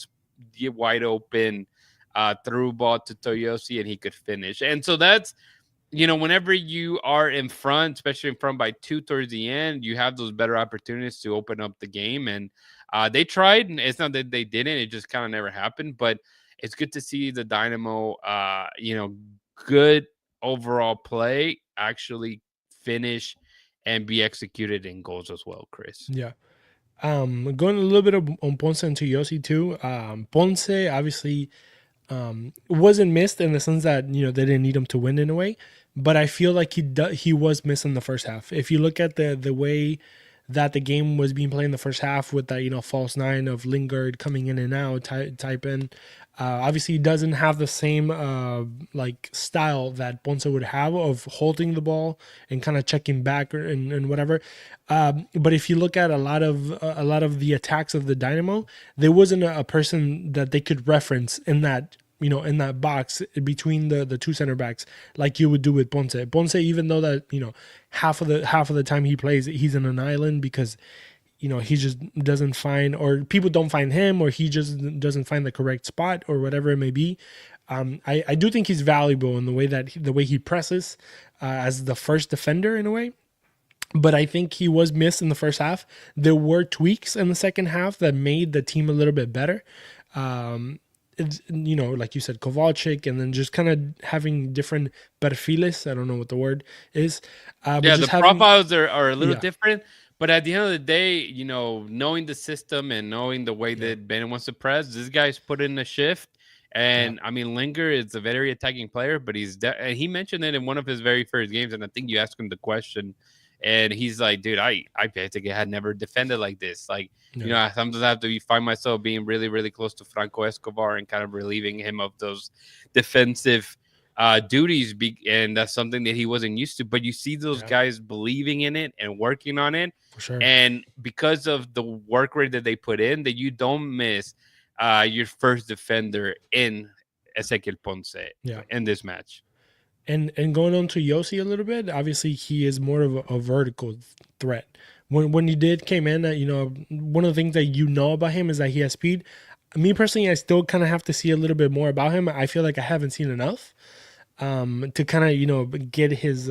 wide open through ball to Toyosi and he could finish. And so that's whenever you are in front, especially in front by two towards the end, you have those better opportunities to open up the game. And they tried, and it's not that they didn't; it just kind of never happened. But it's good to see the Dynamo, good overall play actually finish and be executed in goals as well, Chris. Yeah. Going a little bit on Ponce and Toyosi too. Ponce obviously wasn't missed in the sense that they didn't need him to win in a way, but I feel like he was missed in the first half. If you look at the way that the game was being played in the first half with that false nine of Lingard coming in and out type in, obviously he doesn't have the same like style that Ponce would have of holding the ball and kind of checking back and whatever. But if you look at a lot of the attacks of the Dynamo, there wasn't a person that they could reference in that in that box between the two center backs like you would do with Ponce. Ponce, even though that half of the time he plays, he's in an island because he just doesn't find, or people don't find him, or he just doesn't find the correct spot or whatever it may be. I do think he's valuable in the way he presses as the first defender in a way. But I think he was missed in the first half. There were tweaks in the second half that made the team a little bit better. Like you said, Kovalchik, and then just kind of having different perfiles. I don't know what the word is. But Yeah, just the having, profiles are a little yeah, different, but at the end of the day, knowing the system and knowing the way yeah, that Ben wants to press, this guy's put in a shift. yeah, And I mean, Linger is a very attacking player, but and he mentioned it in one of his very first games, and I think you asked him the question, and he's like, "Dude, I think I had never defended like this. Like, yeah, I sometimes have to find myself being really, really close to Franco Escobar and kind of relieving him of those defensive." Duties, and that's something that he wasn't used to. But you see those yeah, guys believing in it and working on it, for sure. and because of the work rate that they put in, that you don't miss your first defender in Ezequiel Ponce Yeah. in this match. And going on to Yossi a little bit, obviously he is more of a vertical threat. When he came in, one of the things that about him is that he has speed. Me personally, I still kind of have to see a little bit more about him. I feel like I haven't seen enough to kind of get his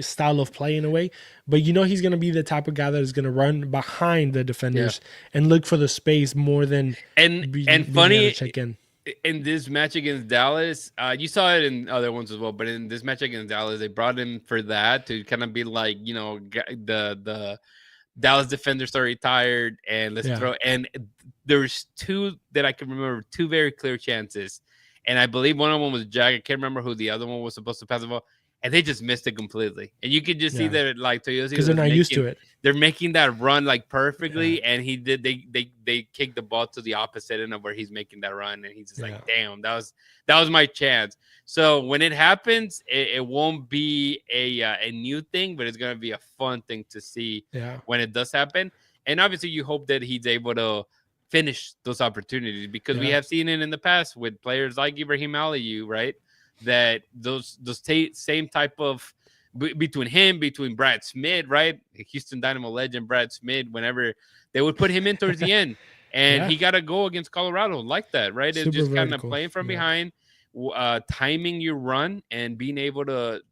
style of play in a way. But he's going to be the type of guy that is going to run behind the Yeah, defenders and look for the space more than and being able to funny check in. in this match against Dallas, you saw it in other ones as well, but in this match against Dallas, they brought him for that to kind of be like, the Dallas defenders are retired, and let's Yeah, throw. And there's two that I can remember, two very clear chances, and I believe one of them was Jack. I can't remember who the other one was supposed to pass the ball, and they just missed it completely. And you could just see yeah, that like Toyosi because they're was not used to making, it. they're making that run like Yeah, perfectly, and he did. They kicked the ball to the opposite end of where he's making that run, and he's just like, yeah, damn, that was my chance. So when it happens, it won't be a new thing, but it's gonna be a fun thing to see yeah, when it does happen. And obviously, you hope that he's able to finish those opportunities because we yeah, have seen it in the past with players like Ibrahim Aliyu, right? That those same type of between Brad Smith, right? Houston Dynamo legend Brad Smith, whenever they would put him in towards the end, and yeah. he got a goal against Colorado like that, right? It's Super just kind of vertical. playing from Yeah, behind, timing your run, and being able to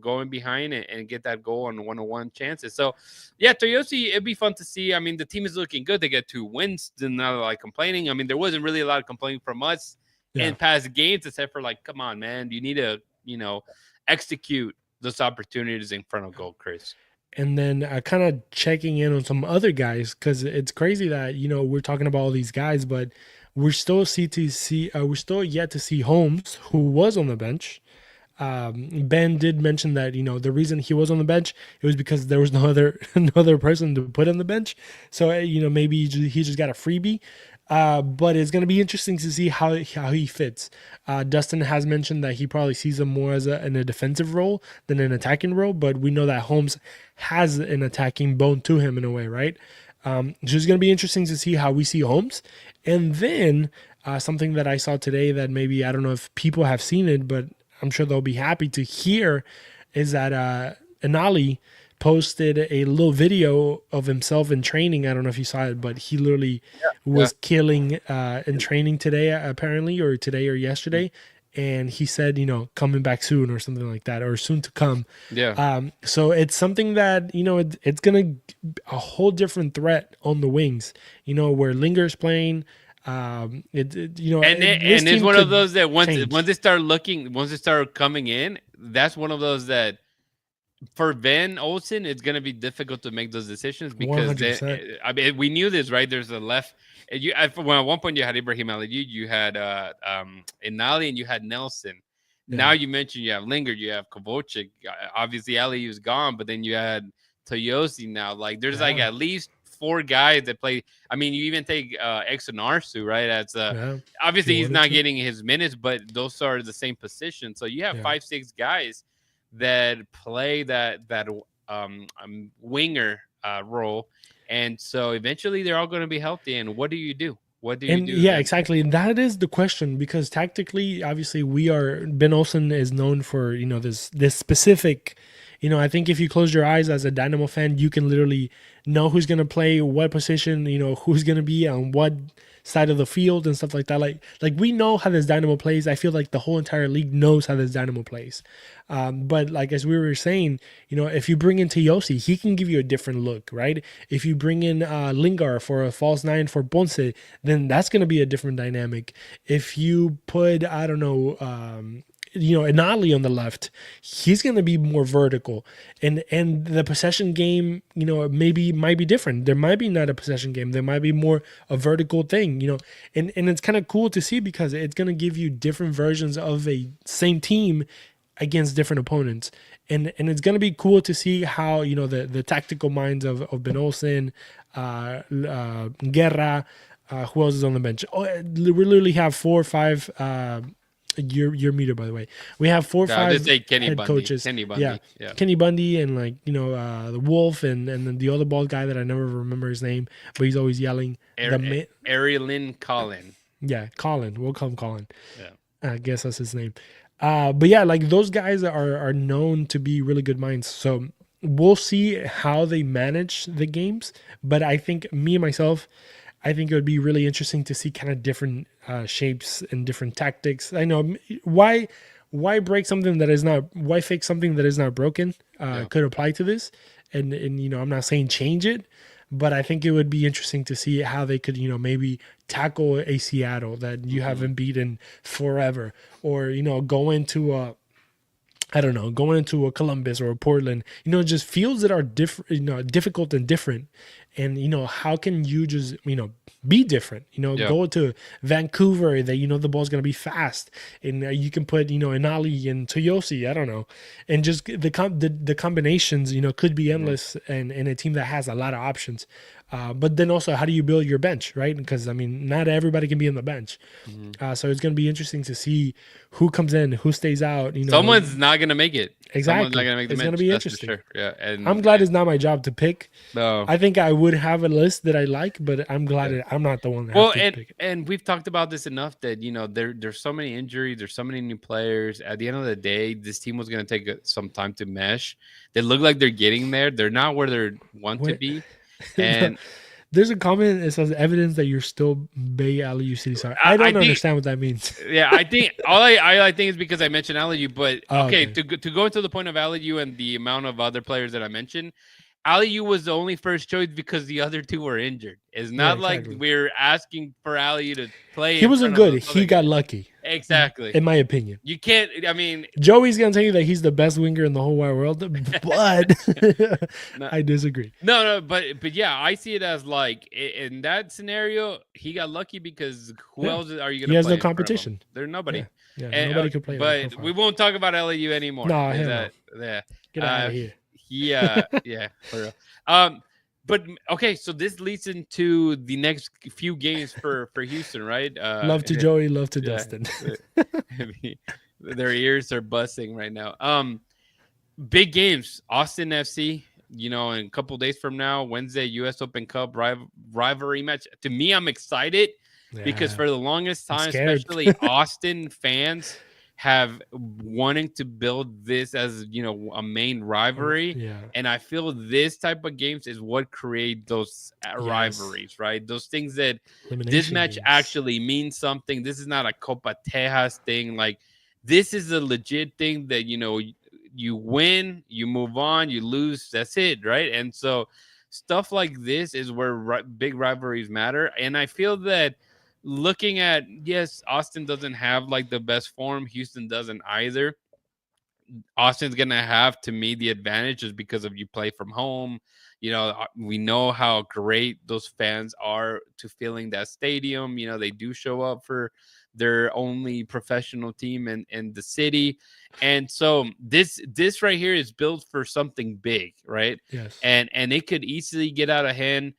go in behind and get that goal on one-on-one chances. So, yeah, Toyosi, it'd be fun to see. I mean, the team is looking good. They get 2 wins. They're not like complaining. I mean, there wasn't really a lot of complaining from us yeah. in past games, except for like, come on, man, you need to execute those opportunities in front of goal, Chris. And then kind of checking in on some other guys because it's crazy that we're talking about all these guys, but we're still yet to see Holmes, who was on the bench. Ben did mention that the reason he was on the bench, it was because there was no other person to put on the bench. So maybe he just got a freebie. But it's going to be interesting to see how he fits. Dustin has mentioned that he probably sees him more as in a defensive role than an attacking role, but we know that Holmes has an attacking bone to him in a way, right? So it's going to be interesting to see how we see Holmes. And then something that I saw today that maybe, I don't know if people have seen it, but I'm sure they'll be happy to hear, is that Anali posted a little video of himself in training. I don't know if you saw it, but he literally was killing in training today, apparently, or today or yesterday. And he said, coming back soon or something like that, or soon to come. Yeah. So it's something that, it's going to a whole different threat on the wings, where Linger's playing. And it's one of those that once they start coming in, that's one of those that for Van Olsen, it's going to be difficult to make those decisions because we knew this, right? There's a left. At one point you had Ibrahim Ali, you had Inali, and you had Nelson. Yeah. Now you mentioned you have Linger, you have Kovalchik. Obviously, Ali is gone, but then you had Toyosi now. Like there's like at least 4 guys that play. I mean, you even take Exonarsu, right? That's obviously he's not getting his minutes, but those are the same position. So you have 5-6 guys that play that winger role, and so eventually they're all going to be healthy. And what do you do? What do you do? Yeah, exactly. And that is the question, because tactically, obviously, Ben Olsen is known for this specific. I think if you close your eyes as a Dynamo fan, you can literally know who's going to play what position, who's going to be on what side of the field and stuff like that. Like we know how this Dynamo plays. I feel like the whole entire league knows how this Dynamo plays. But like as we were saying, if you bring in Toyosi, he can give you a different look, right? If you bring in Lingard for a false 9 for Ponce, then that's going to be a different dynamic. If you put, I don't know, Inali on the left, he's going to be more vertical, and the possession game, might be different. There might be not a possession game. There might be more a vertical thing, and it's kind of cool to see because it's going to give you different versions of a same team against different opponents, and it's going to be cool to see how the tactical minds of Ben Olsen, Guerra, who else is on the bench? We literally have 4 or 5. Your meter, by the way. We have 4 or 5 head coaches. Kenny Bundy. Yeah, Kenny Bundy, and the Wolf, and then the other bald guy that I never remember his name, but he's always yelling. Arielin Collin. Yeah, Colin. We'll call him Colin. Yeah, I guess that's his name. But yeah, like those guys are known to be really good minds. So we'll see how they manage the games. But I think I think it would be really interesting to see kind of different shapes and different tactics. I know why break something that is not, why fix something that is not broken could apply to this. And I'm not saying change it, but I think it would be interesting to see how they could, maybe tackle a Seattle that you haven't beaten forever, or, go into a Columbus or a Portland, just fields that are different, difficult and different. And, how can you just, be different, go to Vancouver that, the ball's going to be fast, and you can put, Inali and Toyosi, I don't know. And just the combinations, could be endless, and a team that has a lot of options. But then also, how do you build your bench, right? Because, not everybody can be on the bench. So it's going to be interesting to see who comes in, who stays out. Someone's not going to make it. Exactly. Someone's not going to make the bench. It's going to be interesting. Sure. Yeah. And I'm glad it's not my job to pick. No. I think I would have a list that I like, but I'm glad I'm not the one that has to pick it. And we've talked about this enough that, there's so many injuries, there's so many new players. At the end of the day, this team was going to take some time to mesh. They look like they're getting there. They're not where they want to be. And there's a comment that says evidence that you're still Bayou City Soccer. I don't understand what that means. Yeah, I think all I think is because I mentioned Aliu, but okay, to go into the point of Aliu and the amount of other players that I mentioned, Aliu was the only first choice because the other 2 were injured. It's not like we're asking for Aliu to play. He wasn't good. He got lucky. Exactly. In my opinion. You can't, Joey's going to tell you that he's the best winger in the whole wide world, but I disagree. No, but yeah, I see it as like, in that scenario, he got lucky because who else are you going to play? He has no competition. There's nobody. Yeah, nobody could play. But we won't talk about LAU anymore. No, yeah. get out of here. Yeah, for real. But okay, so this leads into the next few games for Houston, right? Love to Joey, love to Yeah, Dustin. their ears are busting right now. Big games, Austin FC. In a couple days from now, Wednesday, U.S. Open Cup rivalry match. To me, I'm excited because Yeah, for the longest I'm time, scared. especially Austin fans have wanting to build this as a main rivalry, Yeah. and I feel this type of games is what create those Yes. rivalries, right? Those things that this Elimination match games. actually means something. This is not a Copa Tejas thing. Like, this is a legit thing that you win, you move on, you lose, that's it, right? And so stuff like this is where big rivalries matter. And I feel that looking at, yes, Austin doesn't have like the best form, Houston doesn't either. Austin's gonna have, to me, the advantage just because of you play from home. We know how great those fans are to filling that stadium. They do show up for their only professional team in the city. And so this right here is built for something big, right? Yes. And it could easily get out of hand,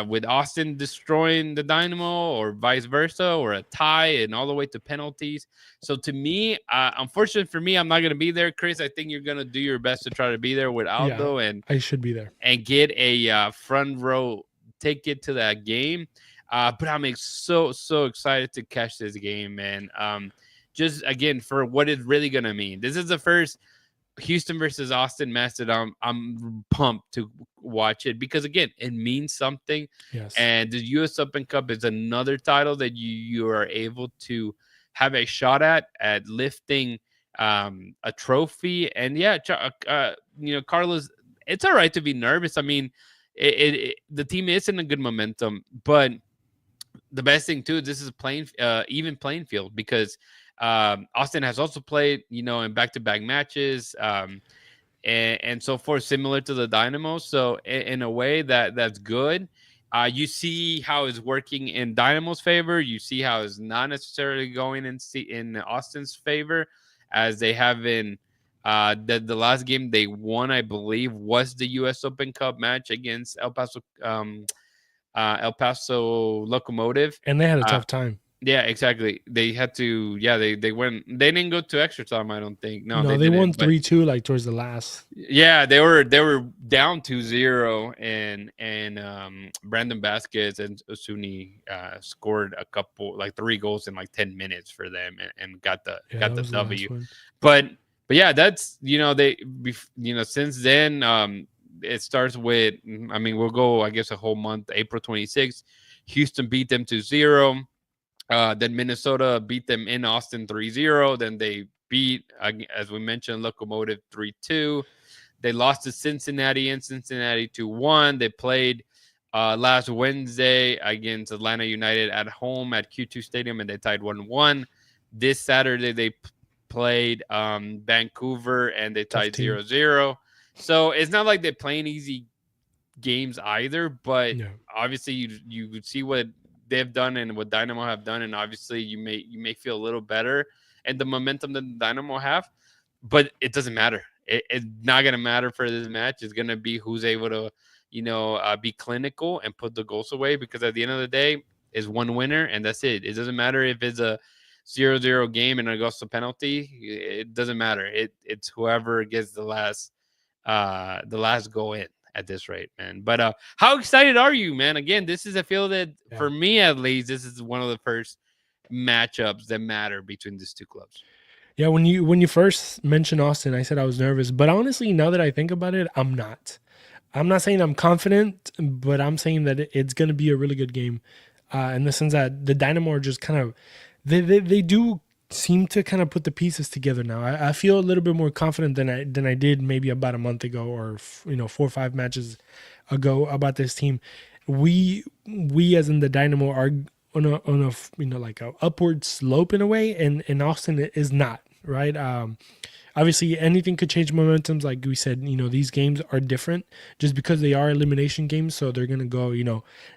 with Austin destroying the Dynamo, or vice versa, or a tie and all the way to penalties. So to me, unfortunately for me, I'm not going to be there. Chris, I think you're going to do your best to try to be there with Yeah, Aldo and I should be there. get a front row ticket to that game. But I'm so excited to catch this game, man. Just again, for what it's really going to mean. This is the first Houston versus Austin match that I'm pumped to watch it, because again, it means something. Yes. And the US Open Cup is another title that you are able to have a shot at lifting a trophy. And yeah, Carlos, it's all right to be nervous. I mean, the team is in a good momentum, but the best thing too, this is a even playing field, because Austin has also played, in back-to-back matches, and so forth, similar to the Dynamo. So in a way that's good. You see how it's working in Dynamo's favor. You see how it's not necessarily going in Austin's favor, as they have in the last game they won, I believe, was the U.S. Open Cup match against El Paso Locomotive. And they had a Uh, tough time. yeah, exactly. They had to. Yeah, they went. They didn't go to extra time, I don't think. No, No, they they won didn't. But 3-2 like towards the last. yeah, they were down 2-0, and Brandon Vasquez and Osuni scored a couple, like 3 goals in like 10 minutes for them, and got the Yeah, got that the was the last W. one. But yeah, that's since then, it starts with, I mean, we'll go, I guess, a whole month. April 26th, Houston beat them 2-0. Then Minnesota beat them in Austin 3-0. Then they beat, as we mentioned, Locomotive 3-2. They lost to Cincinnati in Cincinnati 2-1. They played last Wednesday against Atlanta United at home at Q2 Stadium, and they tied 1-1. This Saturday, they played Vancouver, and they Tough tied team. 0-0. So it's not like they're playing easy games either, but Yeah. obviously you could see what they've done and what Dynamo have done, and obviously you may feel a little better and the momentum that the Dynamo have, but it doesn't matter. It's not gonna matter for this match. It's gonna be who's able to be clinical and put the goals away, because at the end of the day, is one winner, and that's it. It doesn't matter if it's a 0-0 game and it goes to penalty. It doesn't matter. It's whoever gets the last goal in at this rate, man. But how excited are you, man? Again, this is a field that, Yeah. for me at least, this is one of the first matchups that matter between these two clubs. Yeah, when you first mentioned Austin, I said I was nervous, but honestly, now that I think about it, I'm not. I'm not saying I'm confident, but I'm saying that it's going to be a really good game, in the sense that the Dynamo are just kind of they do seem to kind of put the pieces together now. I feel a little bit more confident than I did maybe about a month ago, or 4 or 5 matches ago, about this team. We as in the Dynamo are on a like a upward slope in a way, and Austin is not, right. Obviously anything could change momentums. Like we said, these games are different just because they are elimination games. So they're going to go,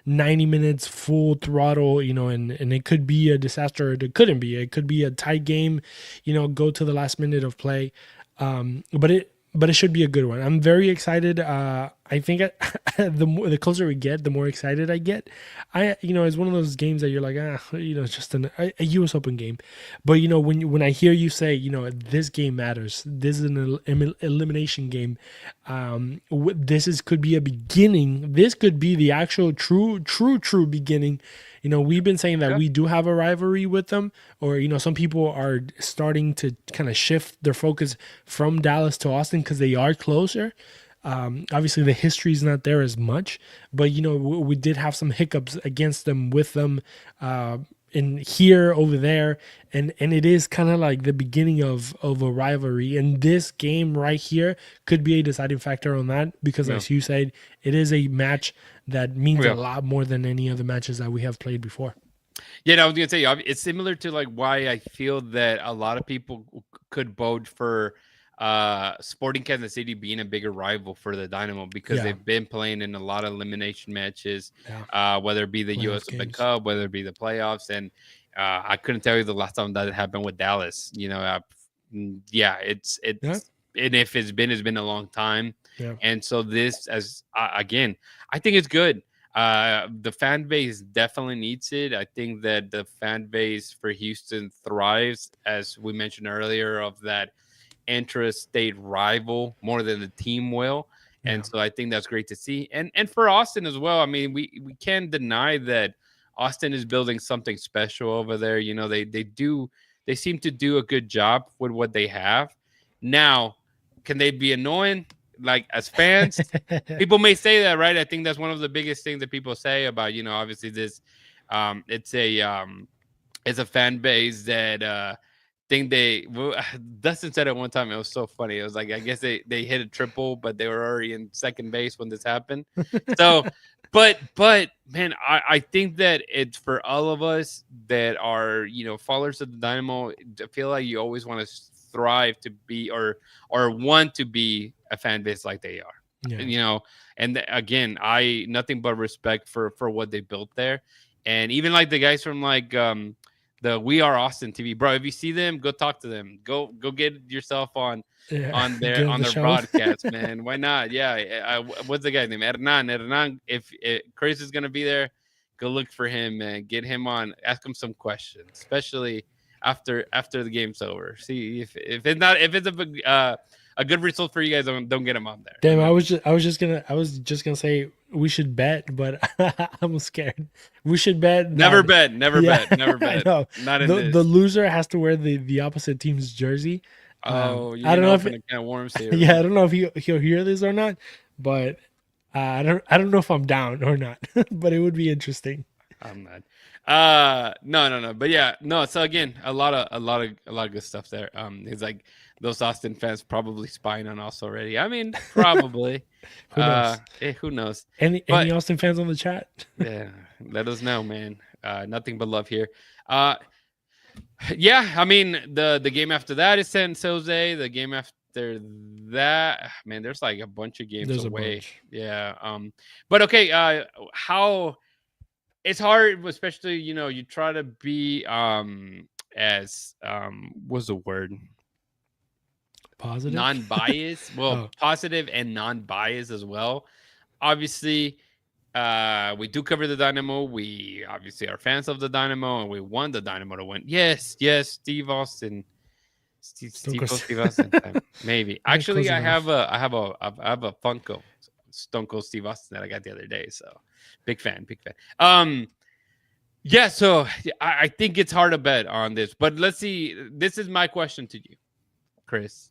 90 minutes full throttle, and it could be a disaster, or it couldn't be. It could be a tight game, go to the last minute of play. But but it should be a good one. I'm very excited. I think the closer we get, the more excited I get. It's one of those games that you're like, it's just a U.S. Open game. But when I hear you say, this game matters. This is an elimination game. Could be a beginning. This could be the actual true beginning. We've been saying that we do have a rivalry with them, or some people are starting to kind of shift their focus from Dallas to Austin because they are closer. Obviously, the history is not there as much, but we did have some hiccups against them with them in here, over there, and it is kind of like the beginning of a rivalry. And this game right here could be a deciding factor on that because, as you said, it is a match that means a lot more than any other matches that we have played before. Yeah, I was gonna say it's similar to like why I feel that a lot of people could vote for Sporting Kansas City being a bigger rival for the Dynamo because they've been playing in a lot of elimination matches, whether it be the U.S. Open Cup, whether it be the playoffs, and I couldn't tell you the last time that happened with Dallas. And if it's been a long time, and so this again, I think it's good. The fan base definitely needs it. I think that the fan base for Houston thrives, as we mentioned earlier, of that intrastate rival more than the team will. And so I think that's great to see. And for Austin as well. I mean, we can't deny that Austin is building something special over there. They seem to do a good job with what they have. Now, can they be annoying? Like as fans, people may say that, right? I think that's one of the biggest things that people say about, obviously this, it's a fan base that think Dustin said it one time. It was so funny. It was like, I guess they hit a triple, but they were already in second base when this happened. So, but man, I think that it's for all of us that are, followers of the Dynamo. I feel like you always want to thrive to be or want to be a fan base like they are, and again, nothing but respect for what they built there. And even like the guys from like the We Are Austin TV, bro, if you see them, go talk to them, go get yourself on their broadcast, man. Why not? What's the guy's name? Hernan. If Chris is gonna be there, go look for him, man. Get him on, ask him some questions, especially after the game's over. See if it's a good result for you guys, don't get him on there. Damn, I was just gonna say we should bet, but I'm scared. We should bet. Never bet. Never bet. No, not in the loser has to wear the opposite team's jersey. I don't know if it kind of warms here. Yeah, I don't know if he'll hear this or not, but I don't know if I'm down or not. But it would be interesting. I'm not. No. But yeah, no. So again, a lot of good stuff there. It's like those Austin fans probably spying on us already. I mean, probably. Who knows? Any Austin fans on the chat? Yeah, let us know, man. Nothing but love here. Yeah, I mean the game after that is San Jose. The game after that, man, there's like a bunch of games away. Yeah. But okay. How it's hard, especially you try to be as what's the word? Positive, non-biased. Well, positive and non-biased as well. Obviously, we do cover the Dynamo. We obviously are fans of the Dynamo, and we want the Dynamo to win. Yes, Steve Austin. Steve Austin. Maybe. Actually, I have a Funko Stone Cold Steve Austin that I got the other day. So, big fan. Yeah. So I think it's hard to bet on this, but let's see. This is my question to you, Chris.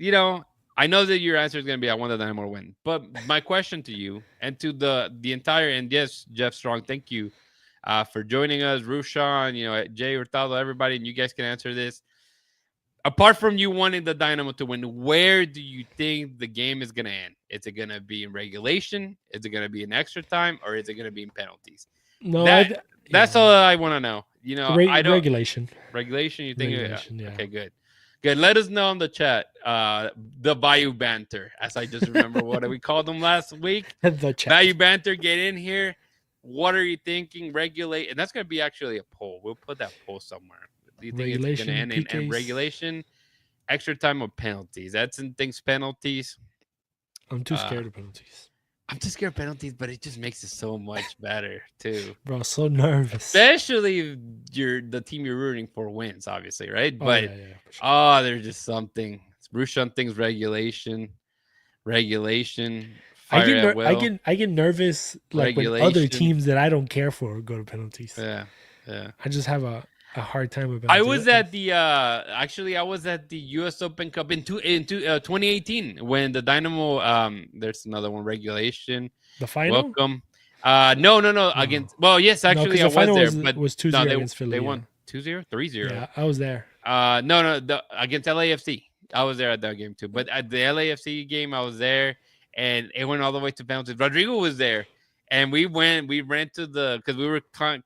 I know that your answer is going to be I want the Dynamo to win. But my question to you and to the entire, and yes, Jeff Strong, thank you for joining us. Rushan, Jay Hurtado, everybody, and you guys can answer this. Apart from you wanting the Dynamo to win, where do you think the game is going to end? Is it going to be in regulation? Is it going to be in extra time? Or is it going to be in penalties? No, that's all I want to know. I don't regulation. Regulation, you think? Regulation, yeah. Okay, good. Good. Let us know in the chat. The Bayou Banter, as I just remember what we called them last week. The chat. Bayou Banter, get in here. What are you thinking? Regulate, and that's going to be actually a poll. We'll put that poll somewhere. Do you think it's going to end in regulation, extra time or penalties. Edson thinks penalties. I'm too Uh, scared of penalties. I'm just scared of penalties, but it just makes it so much better too. Bro, so nervous. Especially if the team you're rooting for wins, obviously, right? Oh But yeah, yeah, for sure. there's just something. Bruce things regulation, I fire get at ner- I will, get I get nervous like when other regulation. teams that I don't care for go to penalties. Yeah, yeah. I just have a hard time with I penalties. was at the actually I was at the US Open Cup in 2018 when the Dynamo there's another one, regulation. The final? Welcome. No, No. against, well, yes, No, because actually I the was final there, but was no, 2-0 against they Philly. Yeah. won 2-0, 3-0. Yeah, I was there. No, against LAFC. I was there at that game too. But at the LAFC game, I was there, and it went all the way to penalties. Rodrigo was there, and we ran to because we were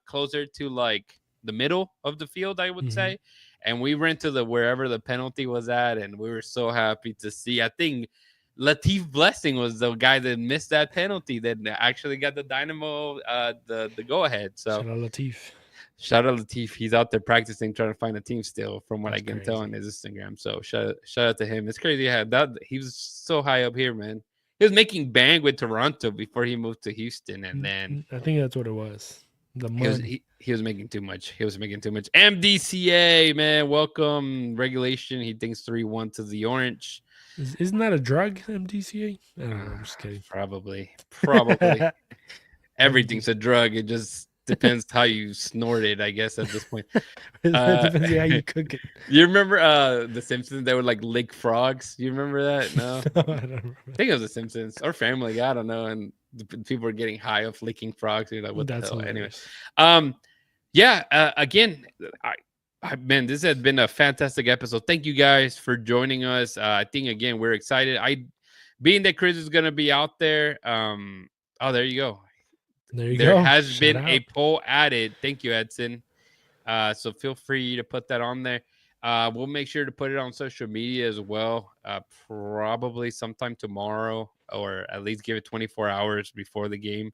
closer to like the middle of the field, I would Mhm. say, and we ran to the wherever the penalty was at, and we were so happy to see. I think Latif Blessing was the guy that missed that penalty that actually got the Dynamo the go ahead. So Shout out Latif. shout out Latif. He's out there practicing, trying to find a team still, from what I That's can tell crazy. on his Instagram. So shout out to him. It's crazy. Yeah, that he was so high up here, man. He was making bang with Toronto before he moved to Houston, and then I think that's what it was. The he was money. he was making too much. He was making too much. MDCA, man, welcome regulation. He thinks 3-1 to the Orange. Isn't that a drug, MDCA? I don't know. I'm just kidding. Probably. Everything's a drug. It just depends how you snort it, I guess, at this point. It depends on how you cook it. You remember The Simpsons? They would like lick frogs. You remember that? No, No, I don't remember. I think it was The Simpsons or Family Guy. I don't know. And people were getting high off licking frogs. You're like, what That's the hell? Anyway, hilarious. yeah. Again, man, this has been a fantastic episode. Thank you guys for joining us. I think again we're excited. Being that Chris is gonna be out there. There you go. There you There go. has Shout been out. a poll added. Thank you, Edson. So feel free to put that on there. We'll make sure to put it on social media as well. Probably sometime tomorrow, or at least give it 24 hours before the game.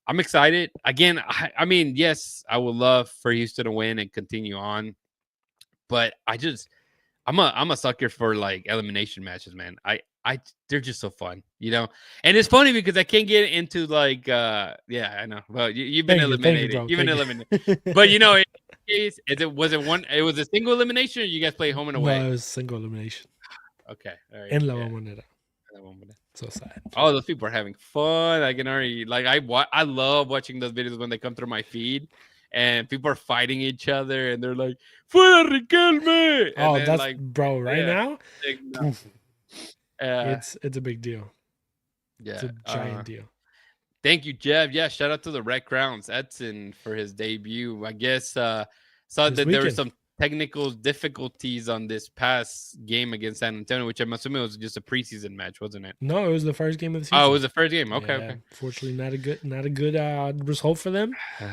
I'm excited. Again, I mean, yes, I would love for Houston to win and continue on, but I'm a sucker for like elimination matches, man. They're just so fun, you know. And it's funny because I can't get into like yeah, I know. Well, you've been Thank you, eliminated. bro. You've been Thank eliminated. you. But you know, was it one? It was a single elimination, or you guys play home and No, away? it was single elimination. Okay, all right, En la yeah. bombonera. So sad. Oh, those people are having fun. I can already like I love watching those videos when they come through my feed, and people are fighting each other, and they're like, "Fuera Riquelme!" And Oh, then that's like, bro. Right yeah, now, uh, it's a big deal. yeah. It's a giant deal. Thank you, Jeff. Yeah, shout out to the Red Crowns, Edson, for his debut. I guess saw This that there were weekend. some technical difficulties on this past game against San Antonio, which I'm assuming was just a preseason match, wasn't it? No, it was the first game of the season. Oh, it was the first game. Okay, Yeah, Fortunately, not a good result for them. okay.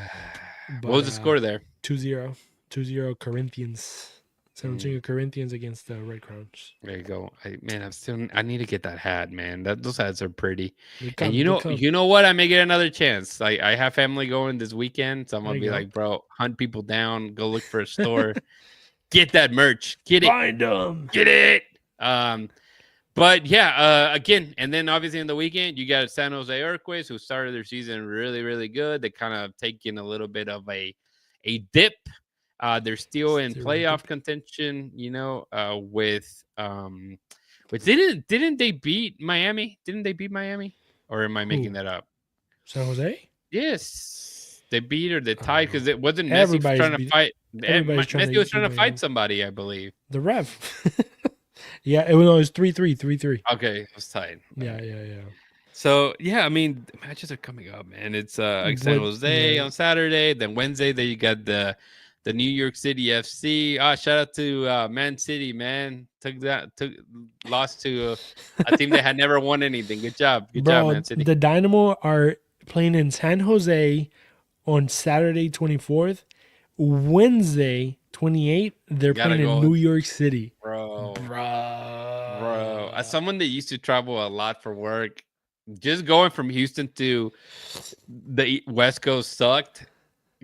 But, What was the score there? 2-0. 2-0 Corinthians. San Antonio Corinthians against the Red Crowns. There you go. I need to get that hat, man. Those hats are pretty. They And come, you know what? I may get another chance. I have family going this weekend, so I'm There gonna you be go. like, bro, hunt people down, go look for a store, get that merch, get it, Find them. get it. But yeah, again, and then obviously in the weekend you got San Jose Earthquakes, who started their season really, really good. They kind of taking a little bit of a dip. They're still in playoff contention, you know, with which didn't they beat Miami? Didn't they beat Miami? Or am I making that up? San Jose? Yes, they beat or they tied because it wasn't Messi Everybody's trying to fight. Messi was trying to fight somebody, I believe. The ref. Yeah, it was 3-3, 3-3. Okay, it was tied. Yeah. So yeah, I mean, matches are coming up, man. It's San Jose on Saturday, then Wednesday. Then you got the New York City FC. Shout out to Man City, man. Lost to a team that had never won anything. Good job, Man City. The Dynamo are playing in San Jose on Saturday 24th. Wednesday 28th, they're playing in New York City. Bro. As someone that used to travel a lot for work, just going from Houston to the West Coast sucked.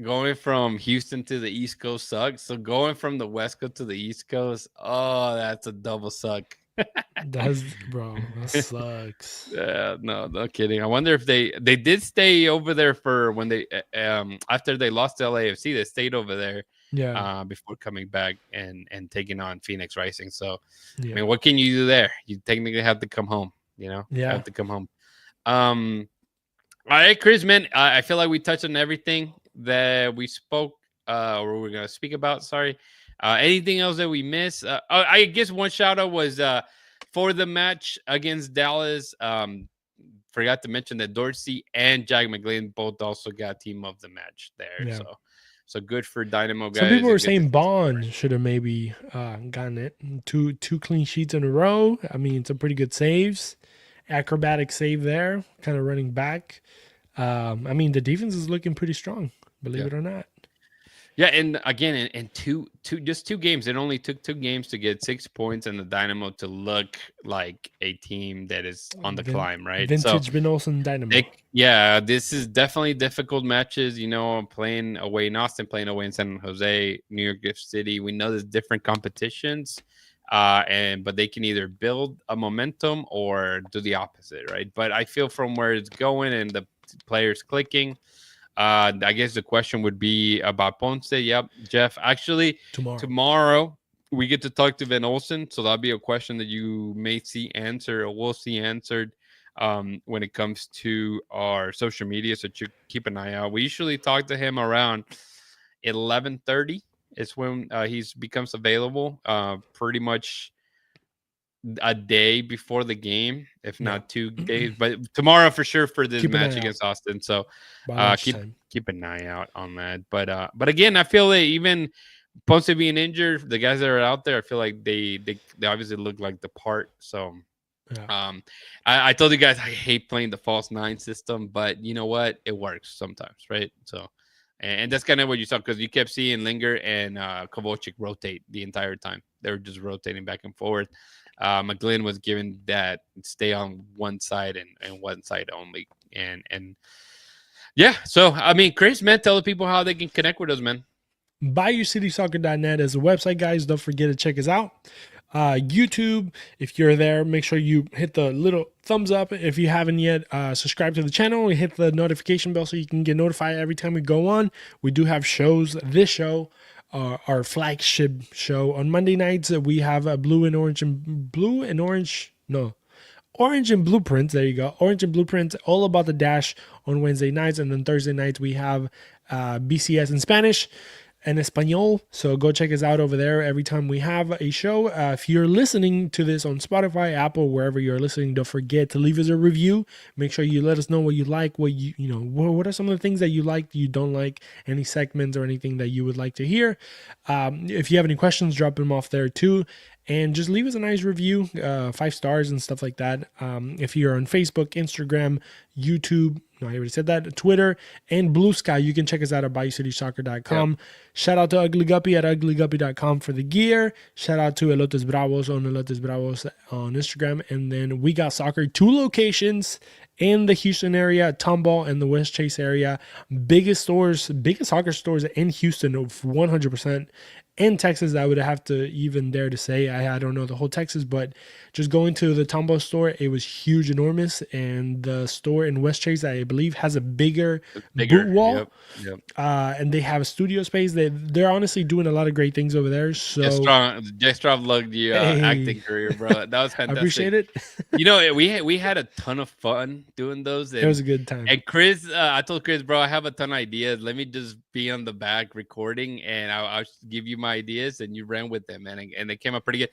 going from Houston to the East Coast sucks. So going from the West Coast to the East Coast, oh, that's a double suck. That's bro, that sucks. Yeah, no, no kidding. I wonder if they did stay over there for when they after they lost to LAFC, they stayed over there Yeah, before coming back and taking on Phoenix Rising. So I yeah, mean, what can you do there? You technically have to come home. You know, yeah. have to come home. Um, all right, Chris, man, I feel like we touched on everything that we spoke or we're gonna speak about. Sorry. Anything else that we missed? I guess one shout out was for the match against Dallas. Forgot to mention that Dorsey and Jack McGlynn both also got team of the match there. Yeah. So good for Dynamo Some people guys were and good to saying see some Bond should have maybe gotten it. Two clean sheets in a row. I mean, some pretty good saves. Acrobatic save there, kind of running back. I mean, the defense is looking pretty strong, believe yeah. it or not. Yeah, and again, in just two games, it only took two games to get 6 points, and the Dynamo to look like a team that is on the climb, right? So, Vintage Ben Olsen Dynamo. yeah, this is definitely difficult matches. You know, playing away in Austin, playing away in San Jose, New York City. We know there's different competitions, but they can either build a momentum or do the opposite, right? But I feel from where it's going and the players clicking. I guess the question would be about Ponce. Yep, Jeff. Actually, tomorrow we get to talk to Van Olsen, so that'll be a question that you may see answered or will see answered when it comes to our social media. So keep an eye out. We usually talk to him around 11:30. Is when he's becomes available. Pretty much a day before the game, if Yeah. not 2 days. But tomorrow for sure for this Keep an match eye out. against Austin. So By keep lunchtime. keep an eye out on that. But again, I feel that even Ponce being injured, the guys that are out there, I feel like they obviously look like the part. So Yeah. I told you guys I hate playing the false nine system, but you know what? It works sometimes, right? So and that's kind of what you saw because you kept seeing Linger and Kovalchik rotate the entire time. They were just rotating back and forth. McGlynn was given that stay on one side and one side only. And yeah, so I mean, Chris, man, tell the people how they can connect with us, man. BayouCitySoccer.net is a website, guys. Don't forget to check us out. YouTube, if you're there, make sure you hit the little thumbs up. If you haven't yet, subscribe to the channel and hit the notification bell so you can get notified every time we go on. We do have shows. This show, our flagship show on Monday nights, we have a orange and blueprints. There you go. Orange and blueprints, all about the dash on Wednesday nights. And then Thursday nights, we have BCS in Spanish and Espanol. So go check us out over there every time we have a show. If you're listening to this on Spotify, Apple, wherever you're listening, don't forget to leave us a review. Make sure you let us know what you like, what what are some of the things that you like, you don't like, any segments or anything that you would like to hear. If you have any questions, drop them off there too. And just leave us a nice review, 5 stars and stuff like that. If you're on Facebook, Instagram, YouTube, no, I already said that, Twitter, and Blue Sky, you can check us out at BayouCitySoccer.com. Yep. Shout out to Ugly Guppy at UglyGuppy.com for the gear. Shout out to Elotes Bravos on Elotes Bravos on Instagram. And then We Got Soccer, 2 locations in the Houston area, Tomball and the West Chase area. Biggest soccer stores in Houston, 100%. In Texas, I would have to even dare to say, I don't know the whole Texas, but just going to the Tomball store, it was huge, enormous. And the store in West Chase, I believe, has a bigger boot wall. Yep. And they have a studio space. They're honestly doing a lot of great things over there. So Jestrov loved the acting career, bro. That was fantastic. I appreciate it. You know, we had a ton of fun doing those. And, it was a good time. And Chris, I told Chris, bro, I have a ton of ideas. Let me just be on the back recording, and I'll give you my ideas, and you ran with them, man. And they came out pretty good.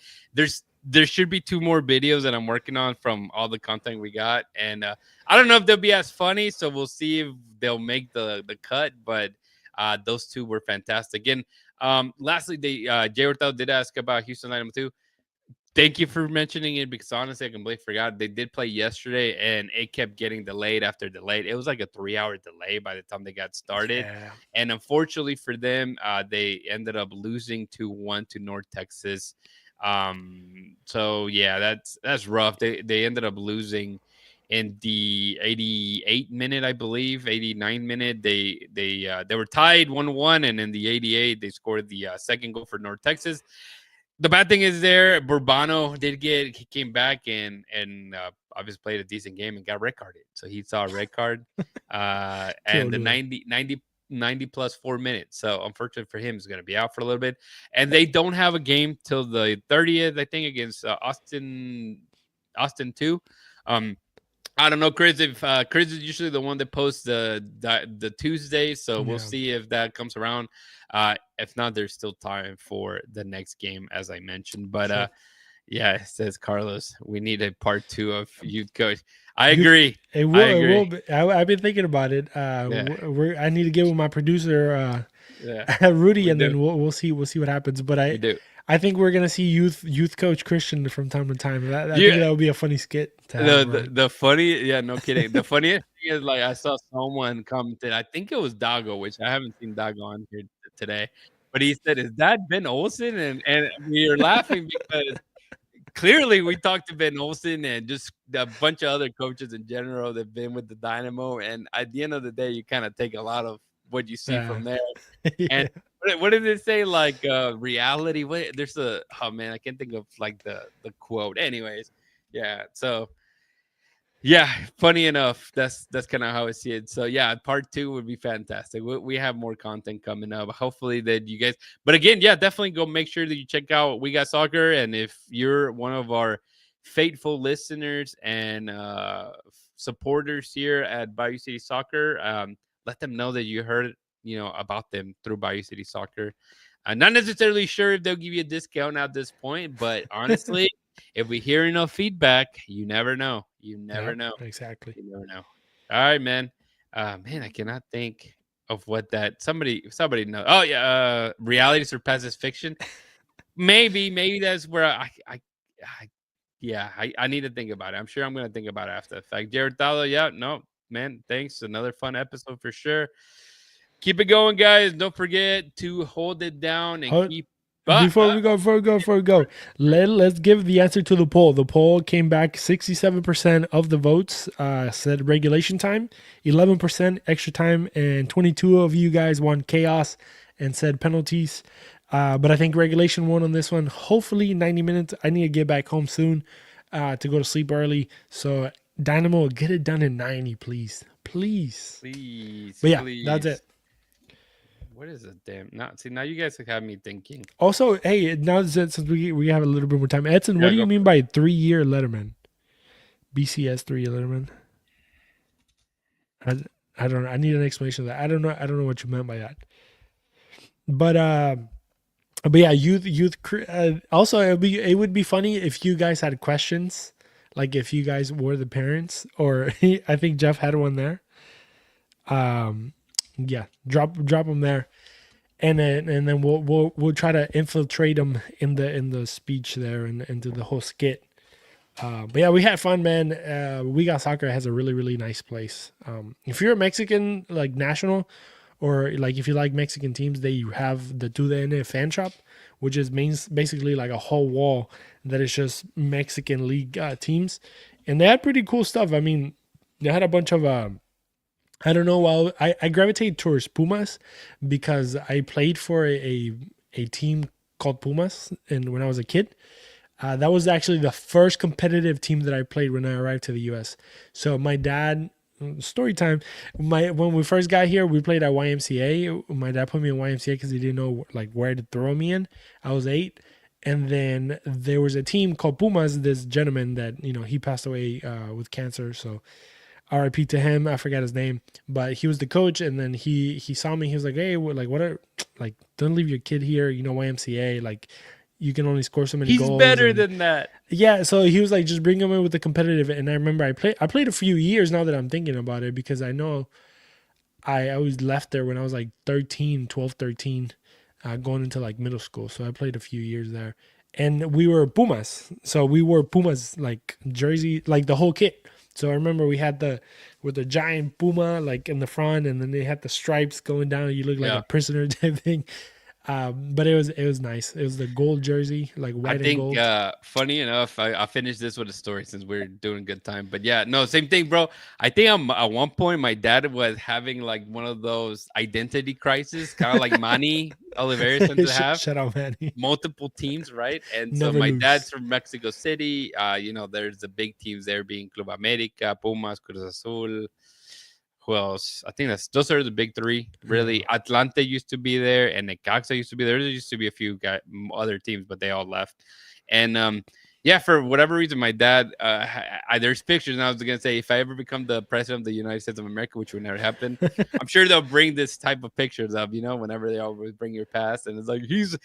There should be 2 more videos that I'm working on from all the content we got, and I don't know if they'll be as funny, so we'll see if they'll make the cut. But those 2 were fantastic. And lastly, Jay Hurtado did ask about Houston Dynamo 2. Thank you for mentioning it because honestly, I completely forgot. They did play yesterday, and it kept getting delayed after delayed. It was like a 3-hour delay by the time they got started. Yeah. And unfortunately for them, they ended up losing 2-1 to North Texas. So yeah, that's rough. They ended up losing in the 88 minute, I believe, 89 minute. They were tied 1-1, and in the 88 they scored the second goal for North Texas. The bad thing is there, Bourbano he came back and obviously played a decent game and got red carded. So he saw a red card, and the 90 plus 4 minutes. So unfortunately for him, he's going to be out for a little bit. And they don't have a game till the 30th, I think, against Austin 2. I don't know, Chris. If Chris is usually the one that posts the Tuesday, so we'll see if that comes around. If not, there's still time for the next game, as I mentioned. But yeah, it says Carlos, we need a part 2 of youth coach. I agree. It will. It will be. I've been thinking about it. I need to get with my producer, Rudy, and then we'll see what happens. But I think we're gonna see youth coach Cristian from time to time. I think that would be a funny skit. The funny, no kidding. The funniest thing is, like, I saw someone commented. I think it was Dago, which I haven't seen Dago on here today, but he said, "Is that Ben Olsen?" And we are laughing because clearly we talked to Ben Olsen and just a bunch of other coaches in general that've been with the Dynamo. And at the end of the day, you kind of take a lot of what you see from there. And what did it say? Like reality? There's oh man, I can't think of like the quote. Anyways, yeah. So yeah, funny enough, that's kind of how I see it. So yeah, part 2 would be fantastic. We have more content coming up. Hopefully that you guys. But again, yeah, definitely go make sure that you check out We Got Soccer. And if you're one of our faithful listeners and supporters here at Bayou City Soccer, let them know that you heard about them through Bayou City Soccer. I'm not necessarily sure if they'll give you a discount at this point, but honestly, if we hear enough feedback, you never know. You never know. Exactly. You never know. All right, man. Man, I cannot think of what that somebody knows. Oh yeah, reality surpasses fiction. Maybe that's where I need to think about it. I'm sure I'm gonna think about it after the fact. Jared Talo, yeah, no, man, thanks. Another fun episode for sure. Keep it going, guys. Don't forget to hold it down and keep. Before we go, let's give the answer to the poll. The poll came back 67% of the votes said regulation time, 11% extra time, and 22 of you guys won chaos and said penalties. But I think regulation won on this one. Hopefully 90 minutes. I need to get back home soon to go to sleep early. So Dynamo, get it done in 90, please. Please. But yeah, that's it. What is it? Damn. Now you guys have me thinking. Also, hey, now since we have a little bit more time, Edson, what do you mean by 3-year letterman? BCS 3-year letterman. I don't know. I need an explanation of that. I don't know what you meant by that. But yeah, youth. Also, it would be funny if you guys had questions, like if you guys were the parents, or I think Jeff had one there. Yeah, drop them there, and then we'll try to infiltrate them in the speech there and into the whole skit. But yeah, we had fun, man. We Got Soccer has a really, really nice place. If you're a Mexican like national, or like if you like Mexican teams, they have the To The End fan shop, which is basically like a whole wall that is just Mexican league teams, and they had pretty cool stuff. I mean, they had a bunch of I don't know. Well, I gravitate towards Pumas because I played for a team called Pumas, and when I was a kid, that was actually the first competitive team that I played when I arrived to the U.S. So my dad, story time. When we first got here, we played at YMCA. My dad put me in YMCA because he didn't know like where to throw me in. I was 8. And then there was a team called Pumas. This gentleman that he passed away with cancer. So RIP to him. I forgot his name, but he was the coach. And then he saw me. He was like, "Hey, don't leave your kid here. YMCA. Like, you can only score so many goals. He's better than that." Yeah. So he was like, just bring him in with the competitive. And I remember I played a few years now that I'm thinking about it, because I know I always left there when I was like 13, going into like middle school. So I played a few years there, and we were Pumas. So we wore Pumas like jersey, like the whole kit. So I remember we had the giant Puma like in the front, and then they had the stripes going down. You look like a prisoner type thing. But it was nice. It was the gold jersey, like I white and think gold. funny enough, I finished this with a story since we're doing good time. But yeah, no, same thing, bro. I think at one point my dad was having like one of those identity crises, kind of like Manny Oliveira tends to have Shout out, Manny. multiple teams, right? And so Never my dad's lose. from Mexico City. There's the big teams there being Club America, Pumas, Cruz Azul. Who else? I think those are the big three. Yeah. Really, Atlante used to be there, and Necaxa used to be there. There used to be a few other teams, but they all left. And yeah, for whatever reason, my dad. There's pictures, and I was gonna say, if I ever become the president of the United States of America, which would never happen, I'm sure they'll bring this type of pictures up. Whenever they always bring your past, and it's like he's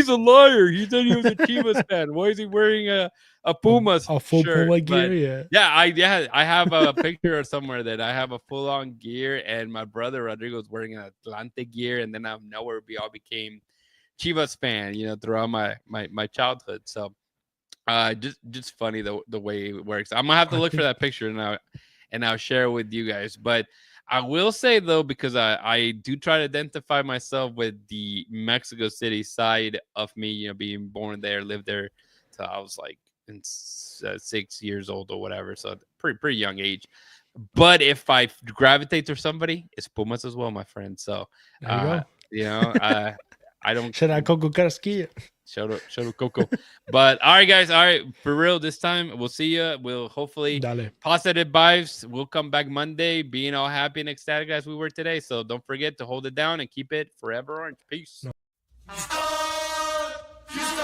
a liar. He said he was a Chivas fan. Why is he wearing a A, Pumas a full shirt? Puma But gear, yeah. I have a picture somewhere that I have a full on gear, and my brother Rodrigo is wearing an Atlante gear, and then out of nowhere we all became Chivas fan, throughout my childhood. So just funny the way it works. I'm gonna have to I look for think that picture and I'll share it with you guys. But I will say though, because I do try to identify myself with the Mexico City side of me, being born there, lived there till I was like 6 years old or whatever. So pretty young age. But if I gravitate to somebody, it's Pumas as well, my friend. So there you uh, go. you know, uh, I don't Shout out Coco Carrasquilla. shout out Coco. But all right, guys, all right, for real, this time we'll see you. We'll hopefully Dale. positive vibes. We'll come back Monday being all happy and ecstatic as we were today. So don't forget to hold it down and keep it forever orange. Peace. No. Houston, Houston.